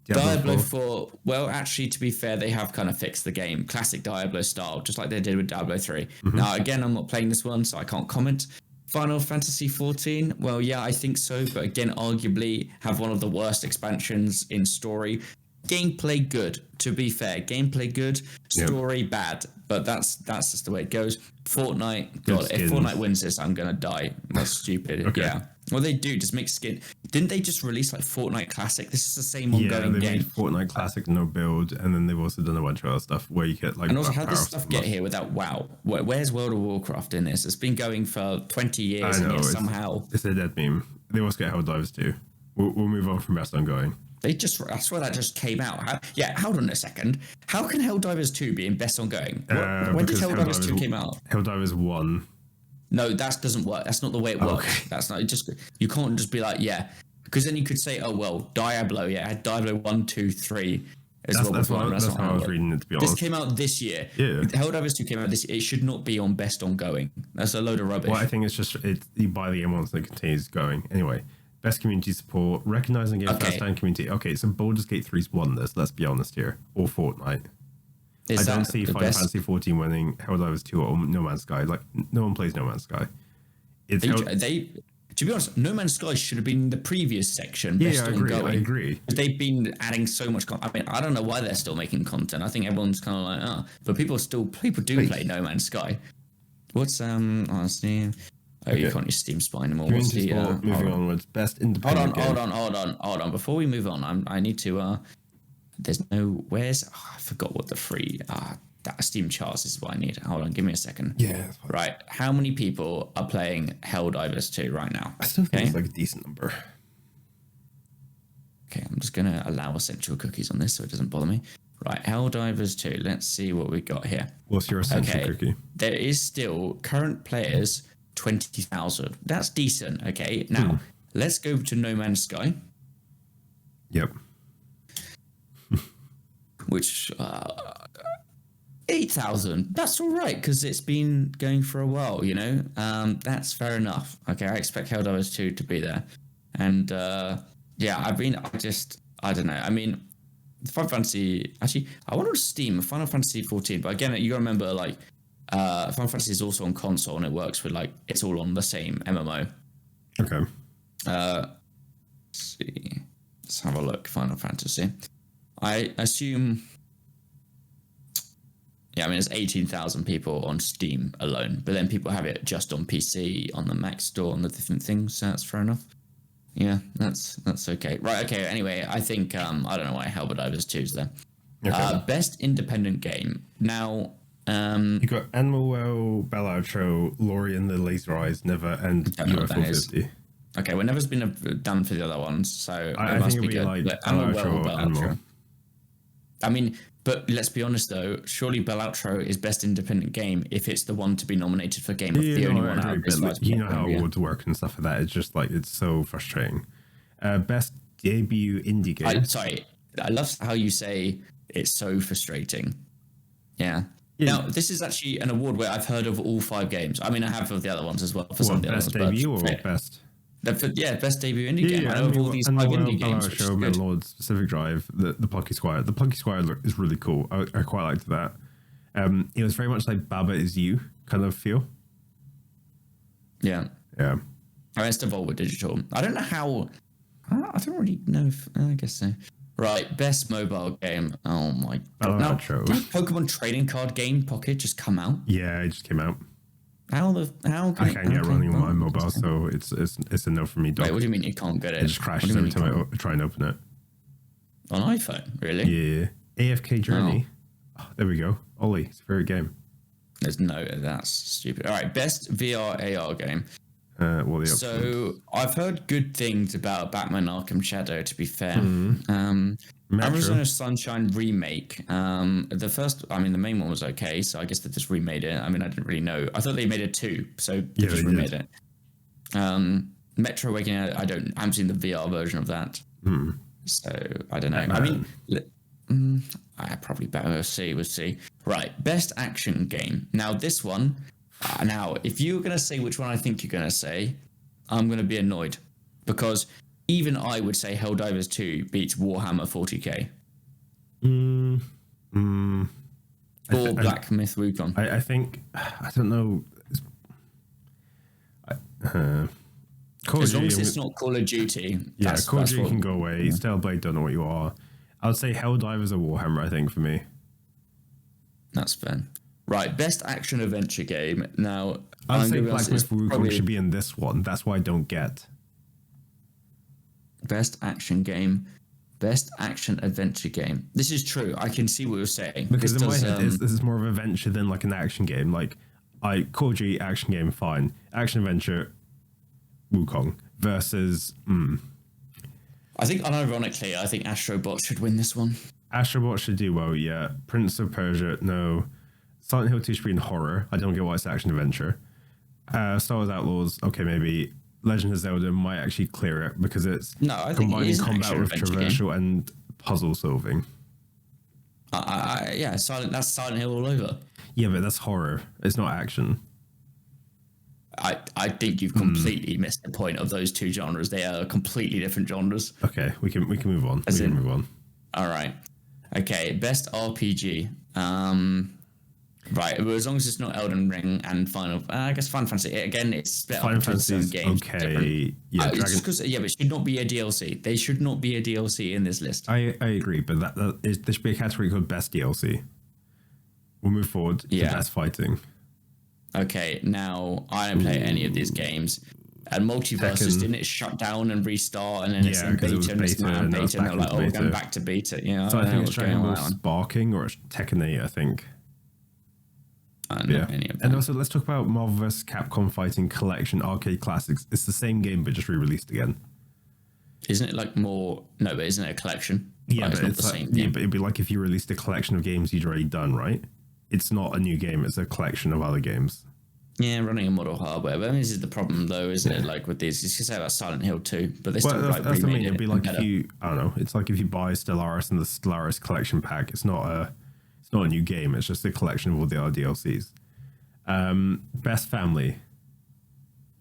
Diablo 4, well, actually, to be fair, they have kind of fixed the game. Classic Diablo style, just like they did with Diablo 3. Mm-hmm. Now, again, I'm not playing this one, so I can't comment. Final Fantasy 14, well, yeah, I think so. But again, arguably, have one of the worst expansions in story. Gameplay good, to be fair. Gameplay good, story bad. But that's just the way it goes. Fortnite, God, if Fortnite wins this, I'm going to die. That's stupid. Okay. Yeah. Well, they do just make skin. Didn't they just release Fortnite Classic? This is the same ongoing game. Yeah, they made Fortnite Classic no build, and then they've also done a bunch of other stuff where you get And also, how does stuff get here without WoW? Where's World of Warcraft in this? It's been going for 20 years, and yet somehow it's a dead meme. They also get Helldivers too. We'll move on from best ongoing. I swear that just came out. Hold on a second. How can Helldivers 2 be in best ongoing? When did Helldivers 2 came out? Helldivers 1. No, that doesn't work. That's not the way it works. Okay. That's not you can't just be because then you could say, oh well, Diablo, had Diablo 1, 2, 3 as well. That's how I was reading it, to be honest. This came out this year. Yeah. Helldivers 2 came out this year. It should not be on best ongoing. That's a load of rubbish. Well, I think it's just you buy the game once and it continues going. Anyway, best community support, recognizing a first-hand community. Okay, so Baldur's Gate 3's won this, let's be honest here. Or Fortnite. I don't see Final Fantasy 14 winning, Helldivers 2 or No Man's Sky. No one plays No Man's Sky. To be honest, No Man's Sky should have been in the previous section. Best ongoing. I agree. They've been adding so much content. I don't know why they're still making content. I think everyone's kind of but people do play No Man's Sky. What's Steam? You can't use Steam Spy anymore. What's the moving onwards? Best independent game. Hold on. Before we move on, I need to. There's no. Where's? I forgot what the free. That Steam charts is what I need. Hold on, give me a second. Yeah. Right. How many people are playing Helldivers 2 right now? I still think it's a decent number. Okay, I'm just gonna allow essential cookies on this so it doesn't bother me. Right, Helldivers 2. Let's see what we got here. What's your essential cookie? There is still current players 20,000. That's decent. Okay. Now let's go to No Man's Sky. Yep. Which 8,000. That's all right because it's been going for a while. That's fair enough. Okay, I expect Helldivers 2 to be there, and I don't know. Final Fantasy. Actually, I want to Steam Final Fantasy 14, but again, you got to remember Final Fantasy is also on console and it works with it's all on the same MMO. Okay. see. Let's have a look. Final Fantasy. I assume. Yeah, I mean, it's 18,000 people on Steam alone, but then people have it just on PC, on the Mac Store, on the different things, so that's fair enough. Yeah, that's okay. Right, okay, anyway, I think, I don't know why Helldivers 2 is there. Okay. Best independent game. Now, you got Animal Bell Outro, Lori and the Laser Eyes, Never, and UFO 50. Okay, well, Never's been done for the other ones, so I think it'll be like Bell Outro or Animal. I mean, but let's be honest though, surely Bell Outro is best independent game if it's the one to be nominated for Game of the only one out of this. Like, you know how awards work and stuff like that. It's just like, it's so frustrating. Best debut indie game. I love how you say it's so frustrating. Yeah. Now, this is actually an award where I've heard of all 5 games. I mean, I have of the other ones as well. For some of the best others, debut or best? Best debut indie game. I know of all these 5 indie games. Show, Lord, Specific Drive, the Pocky Squire. The Pocky Squire is really cool. I quite liked that. It was very much like Baba Is You kind of feel. Yeah. Yeah. I mean, it's Devolver Digital. I don't know how. I don't really know if. I guess so. Right, best mobile game. Oh my god! Now, did Pokemon trading card game Pocket just come out? Yeah, it just came out. How I can't get running on my mobile, so it's a no for me. Doc. Wait, what do you mean you can't get it? It just crashes every time I try and open it. On iPhone, really? Yeah. AFK Journey. Oh, there we go. Ollie, it's a favorite game. That's stupid. All right, best VR AR game. So I've heard good things about Batman Arkham Shadow, to be fair. Arizona Sunshine remake. The main one was okay, so I guess they just remade it. I mean, I didn't really know. I thought they made it 2, so they just remade it. Metro Awakening, I haven't seen the VR version of that. So I don't know. I mean, I probably better. We'll see. Right, best action game. Now this one. Now, if you're going to say which one I think you're going to say, I'm going to be annoyed. Because even I would say Helldivers 2 beats Warhammer 40k. Or Black Myth Wukong. I think, I don't know. As long as it's not Call of Duty. Yeah, Call of Duty can go away. Staleblade, don't know what you are. I would say Helldivers or Warhammer, I think, for me. That's fair. Right, best action adventure game. Now, I'd say Black Myth Wukong should be in this one. That's why I don't get. Best action game. Best action adventure game. This is true. I can see what you're saying. Because in my head, this is more of an adventure than like an action game. Like, Call of Duty action game, fine. Action adventure, Wukong versus. I think, unironically, I think Astrobot should win this one. Astrobot should do well, yeah. Prince of Persia, no. Silent Hill 2 should be in horror. I don't get why it's action adventure. Star Wars Outlaws, okay, maybe. Legend of Zelda might actually clear it because it's combining combat with traversal and puzzle solving. That's Silent Hill all over. Yeah, but that's horror. It's not action. I think you've completely missed the point of those two genres. They are completely different genres. Okay, we can move on. Move on. All right. Okay, best RPG. Right, well, as long as it's not Elden Ring and Final Fantasy. Again, it's split Final up into some games. Okay, yeah, but it should not be a DLC. They should not be a DLC in this list. I agree, but there should be a category called best DLC. We'll move forward to best fighting. Okay, now I don't play any of these games. And Multiverses, didn't it shut down and restart, and then it's in beta, and it's now in beta, and they're like, we're going back to beta. Yeah, so I think it's Dragon Ball Sparking or Tekken 8, I think. And also, let's talk about Marvel vs. Capcom Fighting Collection Arcade Classics. It's the same game, but just re-released again. Isn't it like more... No, but isn't it a collection? Yeah, but it's the same game. Yeah, but it'd be like if you released a collection of games you'd already done, right? It's not a new game. It's a collection of other games. Yeah, running a model hardware. But I mean, this is the problem, though, isn't it? Like with these, you can say about Silent Hill 2, but they still like remade it. It'd be like if you... I don't know. It's like if you buy Stellaris and the Stellaris collection pack. It's not a new game. It's just a collection of all the other DLCs. Best family.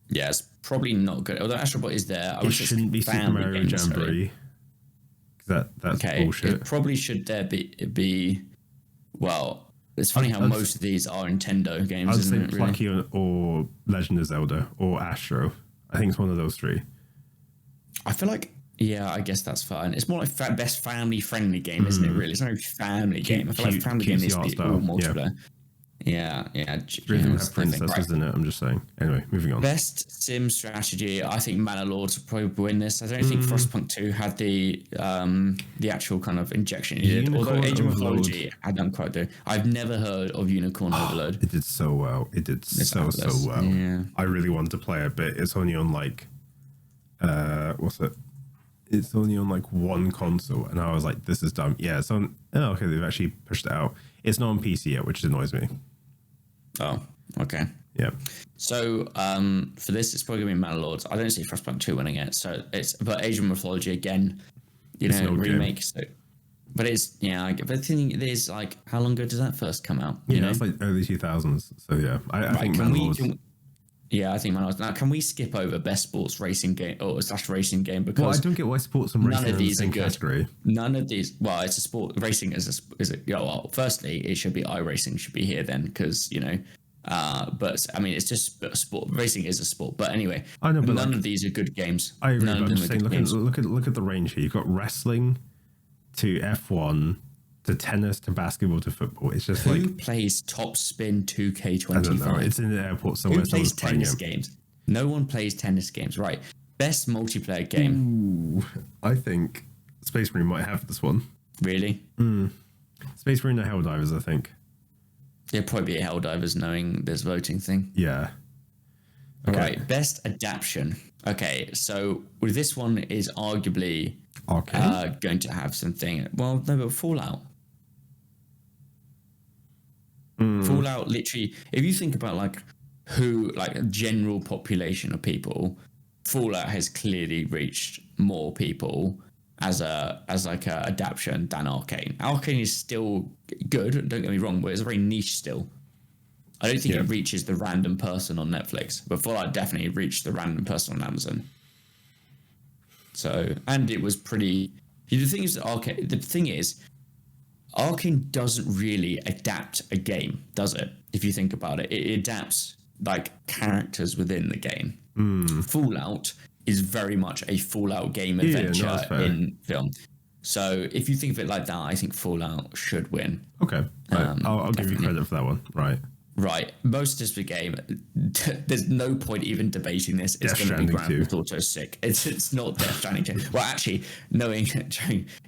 Yeah, it's probably not good. Although Astrobot is there, it shouldn't be Super Mario Jamboree. That's bullshit. It probably should there be. Well, it's funny how most of these are Nintendo games. I'd say Plucky or Legend of Zelda or Astro. I think it's one of those three. I feel like Yeah, I guess that's fine. It's more like best family-friendly game, isn't it? Really, it's not a family game. I feel like family game needs to be all multiplayer. Yeah. Rhythm have princesses, isn't it? I'm just saying. Anyway, moving on. Best sim strategy. I think Mana Lords will probably win this. I don't think Frostpunk 2 had the actual kind of injection it did. Although Age of Mythology, I don't quite do. I've never heard of Unicorn Overload. It did so well. It did so well. Yeah. I really wanted to play it, but it's only on like what's it? It's only on like one console, and I was like, "This is dumb." Yeah, it's on. Oh, okay, they've actually pushed it out. It's not on PC yet, which annoys me. Oh, okay. Yeah. So for this, it's probably gonna be Mana Lords. I don't see Frostpunk 2 winning it. So but Asian Mythology again, remake. So, but it's but the thing is, like, how long ago does that first come out? You know, it's like early 2000s. So yeah, I think Mana Lords. Yeah, I think Mana Lords. Now, can we skip over best sports racing game or / racing game? Because I don't get why sports and racing none of these are in are good. Category. None of these. Well, it's a sport. Racing is firstly, it should be iRacing should be here then, because but I mean, it's just sport. Racing is a sport, but anyway, I know, but none of these are good games. I agree. But I'm just saying, look at the range here. You've got wrestling to F1 to tennis to basketball to football. It's just who plays Top Spin 2K25? I don't know. It's in the airport somewhere. Who plays tennis games? No one plays tennis games, right? Best multiplayer game. Ooh, I think Space Marine might have this one. Really? Space Marine or Helldivers, I think. There'd probably be Helldivers, knowing this voting thing. Yeah. Okay. All right. Best adaptation. Okay, so with this one is arguably going to have something. Well, no, but Fallout. Fallout, literally, if you think about like a general population of people, Fallout has clearly reached more people as a adaptation than Arcane. Arcane is still good, don't get me wrong, but it's very niche still. I don't think it reaches the random person on Netflix, but Fallout definitely reached the random person on Amazon. So, and it was pretty. The thing is, Arcane doesn't really adapt a game, does it? If you think about it, it adapts like characters within the game. Fallout is very much a Fallout game adventure in film. So if you think of it like that, I think Fallout should win. Okay, right. I'll give you credit for that one. Right. Most of the game, there's no point even debating this. It's going to be Grand Theft Auto 6. It's not Death Stranding 2. Well, actually, knowing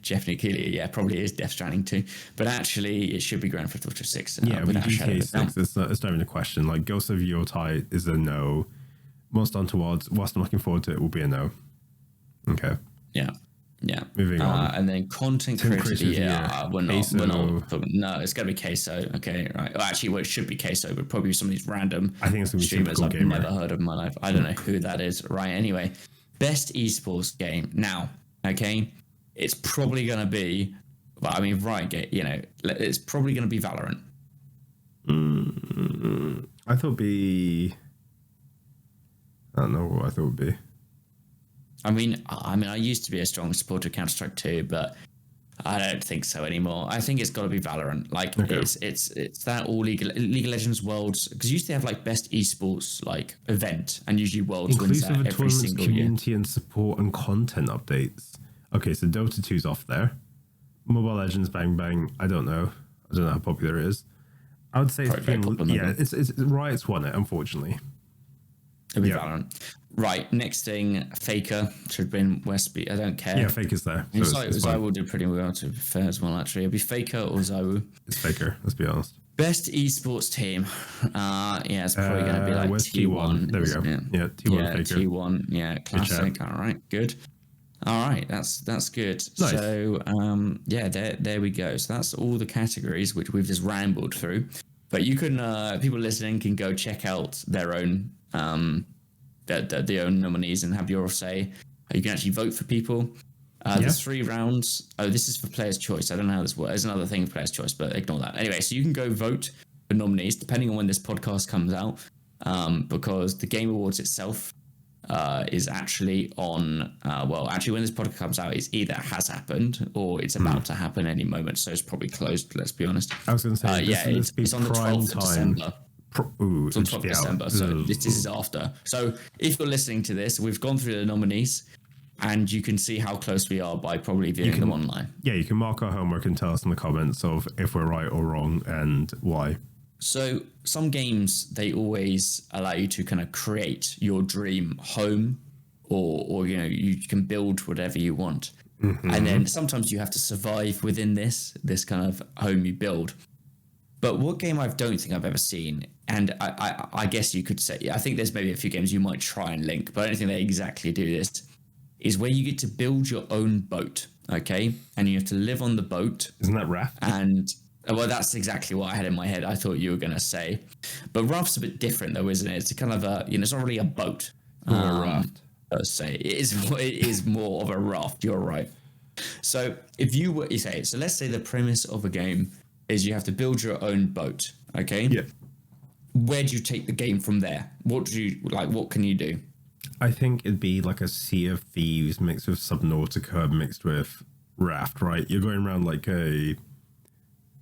Jeff Nicolia, probably is Death Stranding 2. But actually, it should be Grand Theft Auto 6. Without GTA 6, it's not even a question. Like, Ghost of Yotei is a no. Monster Hunter Wilds, whilst I'm looking forward to it, will be a no. Okay. Yeah. Moving on. And then content creator of the year. We're not. No, it's going to be Queso. Okay, right. Well, actually, it should be Queso, but probably some of these random I think it's gonna be streamers I've never heard of in my life. I don't know who that is. Right. Anyway, best esports game. Now, okay, it's probably going to be. Well, I mean, it's probably going to be Valorant. I thought it'd be. I don't know what I thought it would be. I mean, I used to be a strong supporter of Counter-Strike 2, but I don't think so anymore. I think it's got to be Valorant. Like, it's that all League of Legends Worlds, because you used to have like best esports like event, and usually Worlds wins that every single year. Community and support and content updates. Okay, so Dota 2's off there. Mobile Legends Bang Bang. I don't know how popular it is. I would say it's Riot's won it, unfortunately. It'll be Valorant. Right, next thing, Faker should win Westby. I don't care. Yeah, Faker's there. So Zywoo will do pretty well, to be fair as well, actually. It'll be Faker or Zywoo. It's Faker, let's be honest. Best esports team. It's probably going to be like T1. There we go. Yeah, T1 Faker. T1, classic. All right, good. All right, that's good. Nice. So, there we go. So that's all the categories which we've just rambled through. But you can, people listening can go check out their own the own nominees and have your say. You can actually vote for people. There's 3 rounds. Oh, this is for player's choice. I don't know how this works. There's another thing for player's choice, but ignore that. Anyway, so you can go vote for nominees depending on when this podcast comes out, because the Game Awards itself is actually on. When this podcast comes out, it's either has happened or it's about to happen any moment. So it's probably closed. Let's be honest. I was going to say, it's on the 12th of December. It's on 12th of December, so this is after. So if you're listening to this, we've gone through the nominees, and you can see how close we are by probably viewing them online. Yeah, you can mark our homework and tell us in the comments of if we're right or wrong and why. So some games, they always allow you to kind of create your dream home, or you know, you can build whatever you want. And then sometimes you have to survive within this kind of home you build. But what game I don't think I've ever seen, and I guess you could say, I think there's maybe a few games you might try and link, but I don't think they exactly do this, is where you get to build your own boat, okay? And you have to live on the boat. Isn't that Raft? And, well, that's exactly what I had in my head. I thought you were going to say. But Raft's a bit different, though, isn't it? It's kind of a, you know, it's not really a boat. Or a raft. Let's say. It is more of a raft. You're right. So if you were, so let's say the premise of a game is you have to build your own boat, okay? Yeah. Where do you take the game from there? What can you do? I think it'd be like a Sea of Thieves mixed with Subnautica mixed with Raft, right? You're going around like a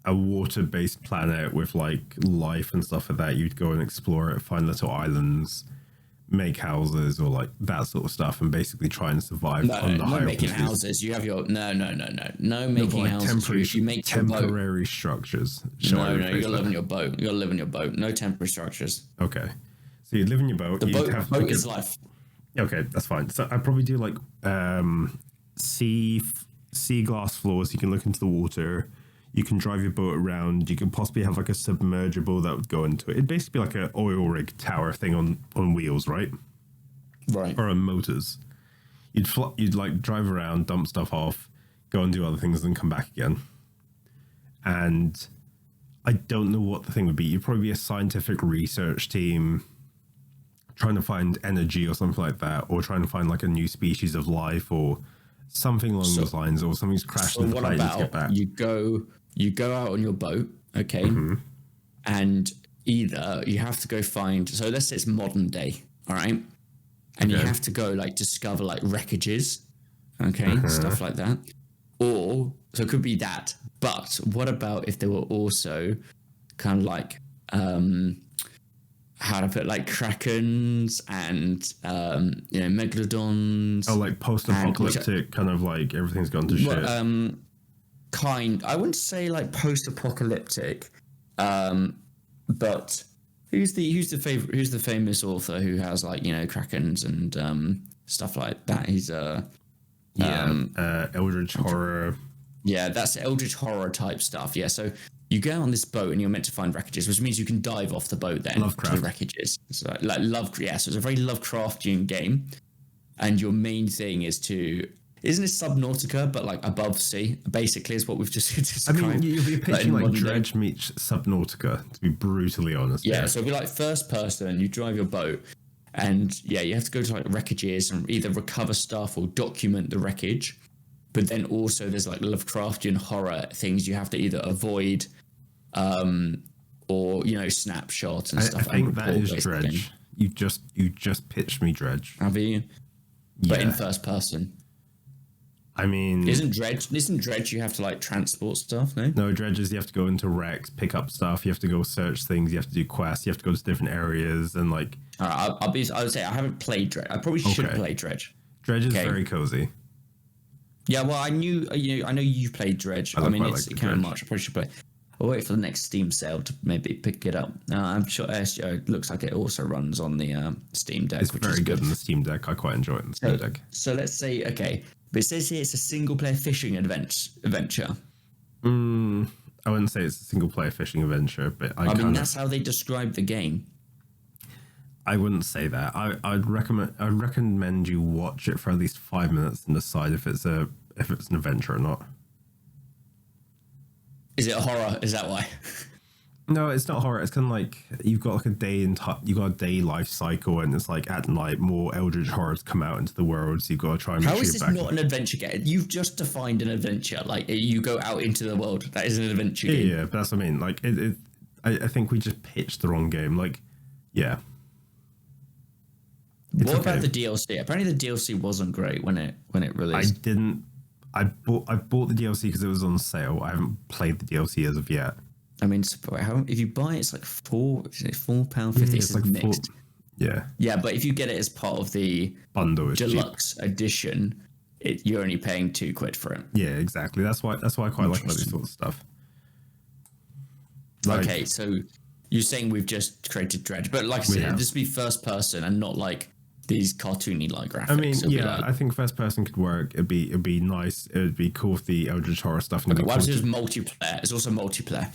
water-based planet with like life and stuff like that. You'd go and explore it, find little islands, make houses or like that sort of stuff, and basically try and survive on the higher making houses. You have your no making houses. You make temporary structures. No, you gotta live in your boat. You gotta live in your boat. No temporary structures. Okay, so you live in your boat. The boat is life. Okay, that's fine. So I'd probably do like sea glass floors. You can look into the water. You can drive your boat around. You can possibly have like a submergible that would go into it. It'd basically be like an oil rig tower thing on wheels, right? Right. Or on motors. You'd like drive around, dump stuff off, go and do other things, and then come back again. And I don't know what the thing would be. You'd probably be a scientific research team trying to find energy or something like that, or trying to find like a new species of life or something along those lines, or something's crashed into the plane to get back. You go out on your boat, okay, and either you have to go find. So let's say it's modern day, all right, and you have to go like discover like wreckages, okay, stuff like that, or so it could be that. But what about if there were also kind of like how to put like krakens and megalodons? Oh, like post-apocalyptic, kind of like everything's gone to shit. I wouldn't say like post-apocalyptic, but who's the famous author who has like, you know, krakens and stuff like that? He's Eldritch horror. Yeah, that's Eldritch horror type stuff. Yeah, so you go on this boat and you're meant to find wreckages, which means you can dive off the boat then Lovecraft. to the wreckages. So so it's a very Lovecraftian game, and your main thing is isn't it Subnautica, but like above sea, basically, is what we've just described. I mean, you'll be pitching like Dredge meets Subnautica, to be brutally honest. Yeah, so it'll be like first person, you drive your boat, and you have to go to like wreckages and either recover stuff or document the wreckage. But then also there's like Lovecraftian horror things you have to either avoid, or, you know, snapshots and stuff. I think that is Dredge. You just pitched me Dredge. Have you? But in first person. I mean, isn't Dredge you have to like transport stuff? No, Dredge is you have to go into wrecks, pick up stuff. You have to go search things. You have to do quests. You have to go to different areas and like. All right, I would say I haven't played Dredge. I probably should play Dredge. Dredge is very cozy. Yeah, well, I know you played Dredge. I mean, it came in March. I probably should play. I'll wait for the next Steam sale to maybe pick it up. I'm sure it looks like it also runs on the Steam Deck. It's very good on the Steam Deck. I quite enjoy it on the Steam Deck. So let's say, okay, but it says here it's a single-player fishing adventure. I wouldn't say it's a single-player fishing adventure, but I mean, that's how they describe the game. I wouldn't say that. I'd recommend you watch it for at least 5 minutes and decide if it's an adventure or not. Is it a horror? Is that why? No, it's not horror. It's kind of like you've got like a day life cycle, and it's like at night more eldritch horrors come out into the world. So you've got to try and. How is this not an adventure game? You've just defined an adventure. Like you go out into the world. That is an adventure game. Yeah, but that's what I mean. Like I think we just pitched the wrong game. Like, yeah. What about the DLC? Apparently the DLC wasn't great when it released. I bought the DLC because it was on sale. I haven't played the DLC as of yet. I mean, if you buy it, it's like £4.50. It's like mixed. Yeah. Yeah, but if you get it as part of the bundle, deluxe edition, you're only paying £2 for it. Yeah, exactly. That's why I quite like this sort of stuff. Like, okay, so you're saying we've just created Dredge, but like I said, this would be first person and not like these cartoony like graphics. I mean, I think first person could work. It'd be nice. It'd be cool if the Eldritch Horror stuff. Okay, why is it multiplayer? It's also multiplayer.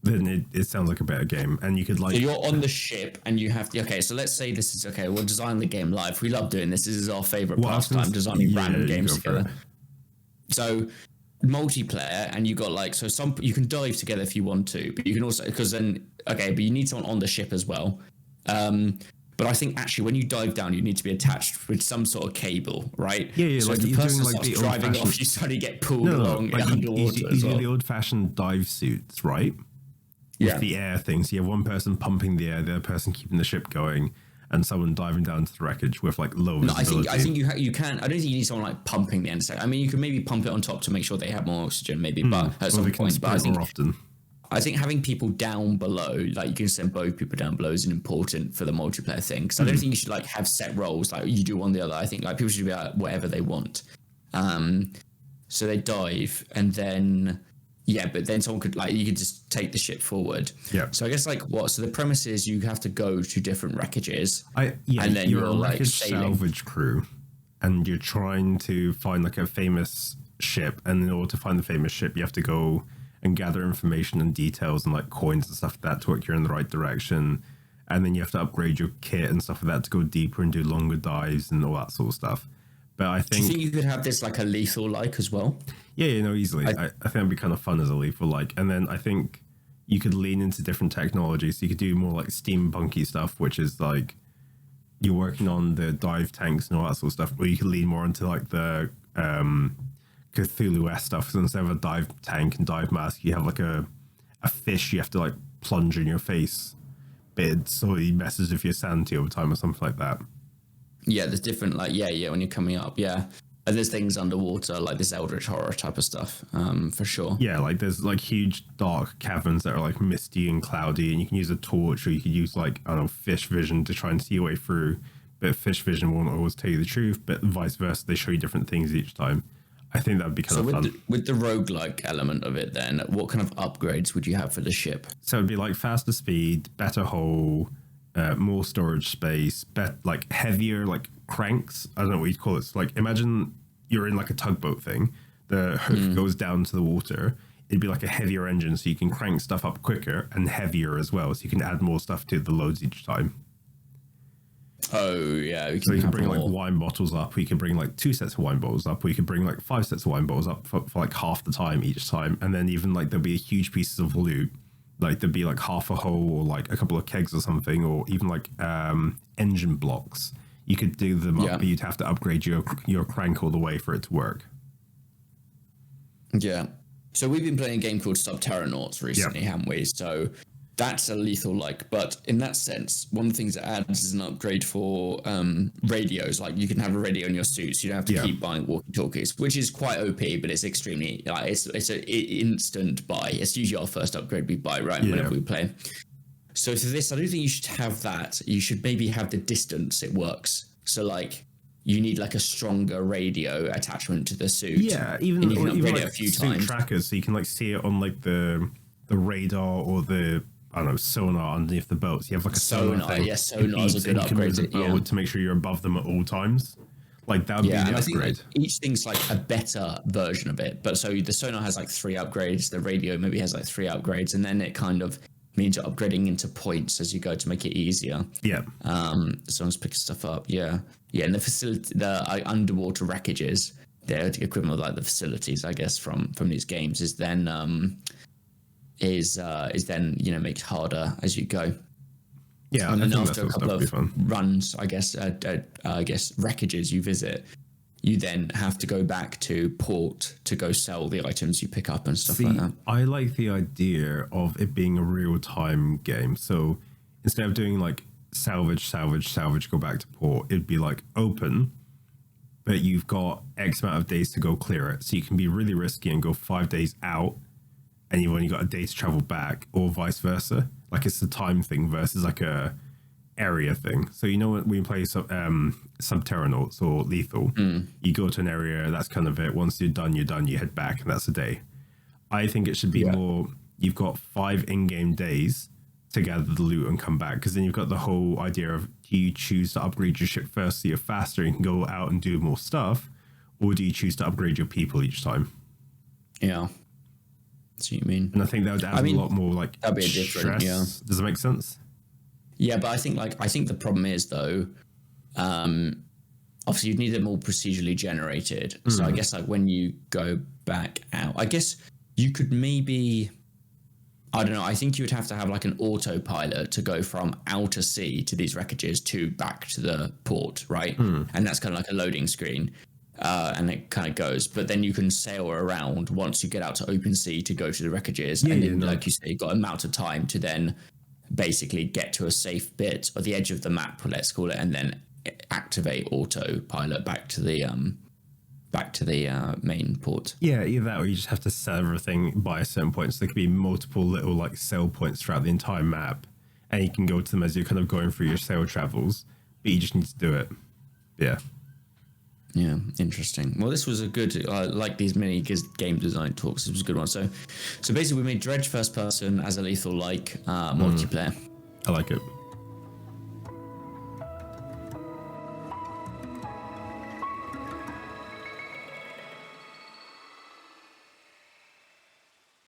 Then it sounds like a better game, and you could like. So you're on the ship, and you have to. Okay, so let's say this is okay. We'll design the game live. We love doing this. This is our favorite pastime, designing random games together. So multiplayer, and you got like you can dive together if you want to, but you can also but you need someone on the ship as well. But I think actually when you dive down, you need to be attached with some sort of cable, right? Yeah. So like if the person starts driving off, you suddenly get pulled along underwater as well. The old-fashioned dive suits, right? With the air thing. So you have one person pumping the air, the other person keeping the ship going, and someone diving down to the wreckage with like low visibility. I think you can. I don't think you need someone like pumping the end. I mean, you can maybe pump it on top to make sure they have more oxygen, maybe, but at some point. But I think having people down below, like you can send both people down below, is important for the multiplayer thing. Because I don't think you should like have set roles like you do one the other. I think like people should be like whatever they want. So they dive and then. Yeah, but then someone could you could just take the ship forward. Yeah. So I guess so the premise is you have to go to different wreckages. And then you're a wreckage salvage crew, and you're trying to find like a famous ship. And in order to find the famous ship, you have to go and gather information and details and like coins and stuff like that to work you in the right direction. And then you have to upgrade your kit and stuff like that to go deeper and do longer dives and all that sort of stuff. But I think. Do you think you could have this like a lethal like as well? Yeah, easily. I think it'd be kind of fun as a lethal like. And then I think you could lean into different technologies. So you could do more like steampunky stuff, which is like you're working on the dive tanks and all that sort of stuff. Or you could lean more into like the Cthulhu-esque stuff. So instead of a dive tank and dive mask, you have like a fish you have to like plunge in your face bit so it messes with your sanity over time or something like that. Yeah, there's different when you're coming up, and there's things underwater like this Eldritch Horror type of stuff, for sure. Yeah, like there's like huge dark caverns that are like misty and cloudy, and you can use a torch or you could use like fish vision to try and see your way through. But fish vision won't always tell you the truth, but vice versa, they show you different things each time. I think that would be kind of fun. With the roguelike element of it, then what kind of upgrades would you have for the ship? So it'd be like faster speed, better hull. More storage space, like heavier like cranks. I don't know what you'd call it. So, like imagine you're in like a tugboat thing. The hook goes down to the water. It'd be like a heavier engine, so you can crank stuff up quicker and heavier as well. So you can add more stuff to the loads each time. Oh yeah, so you can bring like wine bottles up. We can bring like 2 sets of wine bottles up. We can bring like 5 sets of wine bottles up for like half the time each time. And then even like there'll be huge pieces of loot. Like there'd be like half a hull or like a couple of kegs or something, or even like engine blocks. You could do them up, but you'd have to upgrade your crank all the way for it to work. Yeah. So we've been playing a game called Subterranauts recently, haven't we? So that's a lethal like, but in that sense, one of the things it adds is an upgrade for radios. Like you can have a radio in your suit, so you don't have to keep buying walkie-talkies, which is quite OP, but it's extremely it's an instant buy. It's usually our first upgrade we buy whenever we play. So for this, I don't think you should have that. You should maybe have the distance it works. So like you need like a stronger radio attachment to the suit. Yeah, even like a few times trackers, so you can like see it on like the radar or the sonar underneath the boat. So you have like a sonar thing. Yeah, sonar is a good upgrade to make sure you're above them at all times. Like that would be the upgrade. I think like each thing's like a better version of it. But so the sonar has like 3 upgrades. The radio maybe has like 3 upgrades, and then it kind of means you're upgrading into points as you go to make it easier. Yeah. Someone's picking stuff up. Yeah. And the facility, the underwater wreckages, they're the equivalent of like the facilities, I guess, from these games, is then make it harder as you go. Yeah, and then after a couple of runs, I guess wreckages you visit, you then have to go back to port to go sell the items you pick up and stuff like that. I like the idea of it being a real-time game. So instead of doing like salvage, go back to port, it'd be like open, but you've got X amount of days to go clear it. So you can be really risky and go 5 days out, and you've only got a day to travel back, or vice versa. Like it's the time thing versus like area thing. So you know when we play Subterranauts or Lethal, you go to an area, that's kind of it. Once you're done, you head back, and that's a day. I think it should be more, you've got 5 in-game days to gather the loot and come back, because then you've got the whole idea of, do you choose to upgrade your ship first so you're faster and can go out and do more stuff, or do you choose to upgrade your people each time? Yeah. That's what you mean. And I think that would add a lot more like that'd be a different, stress. Does that make sense? Yeah, but I think the problem is though, obviously you'd need it more procedurally generated. So I guess like when you go back out, I guess you could maybe, I don't know, I think you would have to have like an autopilot to go from outer sea to these wreckages to back to the port, right? And that's kind of like a loading screen. And it kind of goes, but then you can sail around once you get out to open sea to go to the wreckages. And then, like you say, you've got an amount of time to then basically get to a safe bit or the edge of the map, let's call it, and then activate autopilot back to the main port. Yeah, either that or you just have to sell everything by a certain point. So there could be multiple little like sale points throughout the entire map, and you can go to them as you're kind of going through your sail travels, but you just need to do it. Yeah. Yeah, interesting. Well, this was a good, like these mini game design talks. It was a good one. So basically, we made Dredge first person as a Lethal like multiplayer. I like it.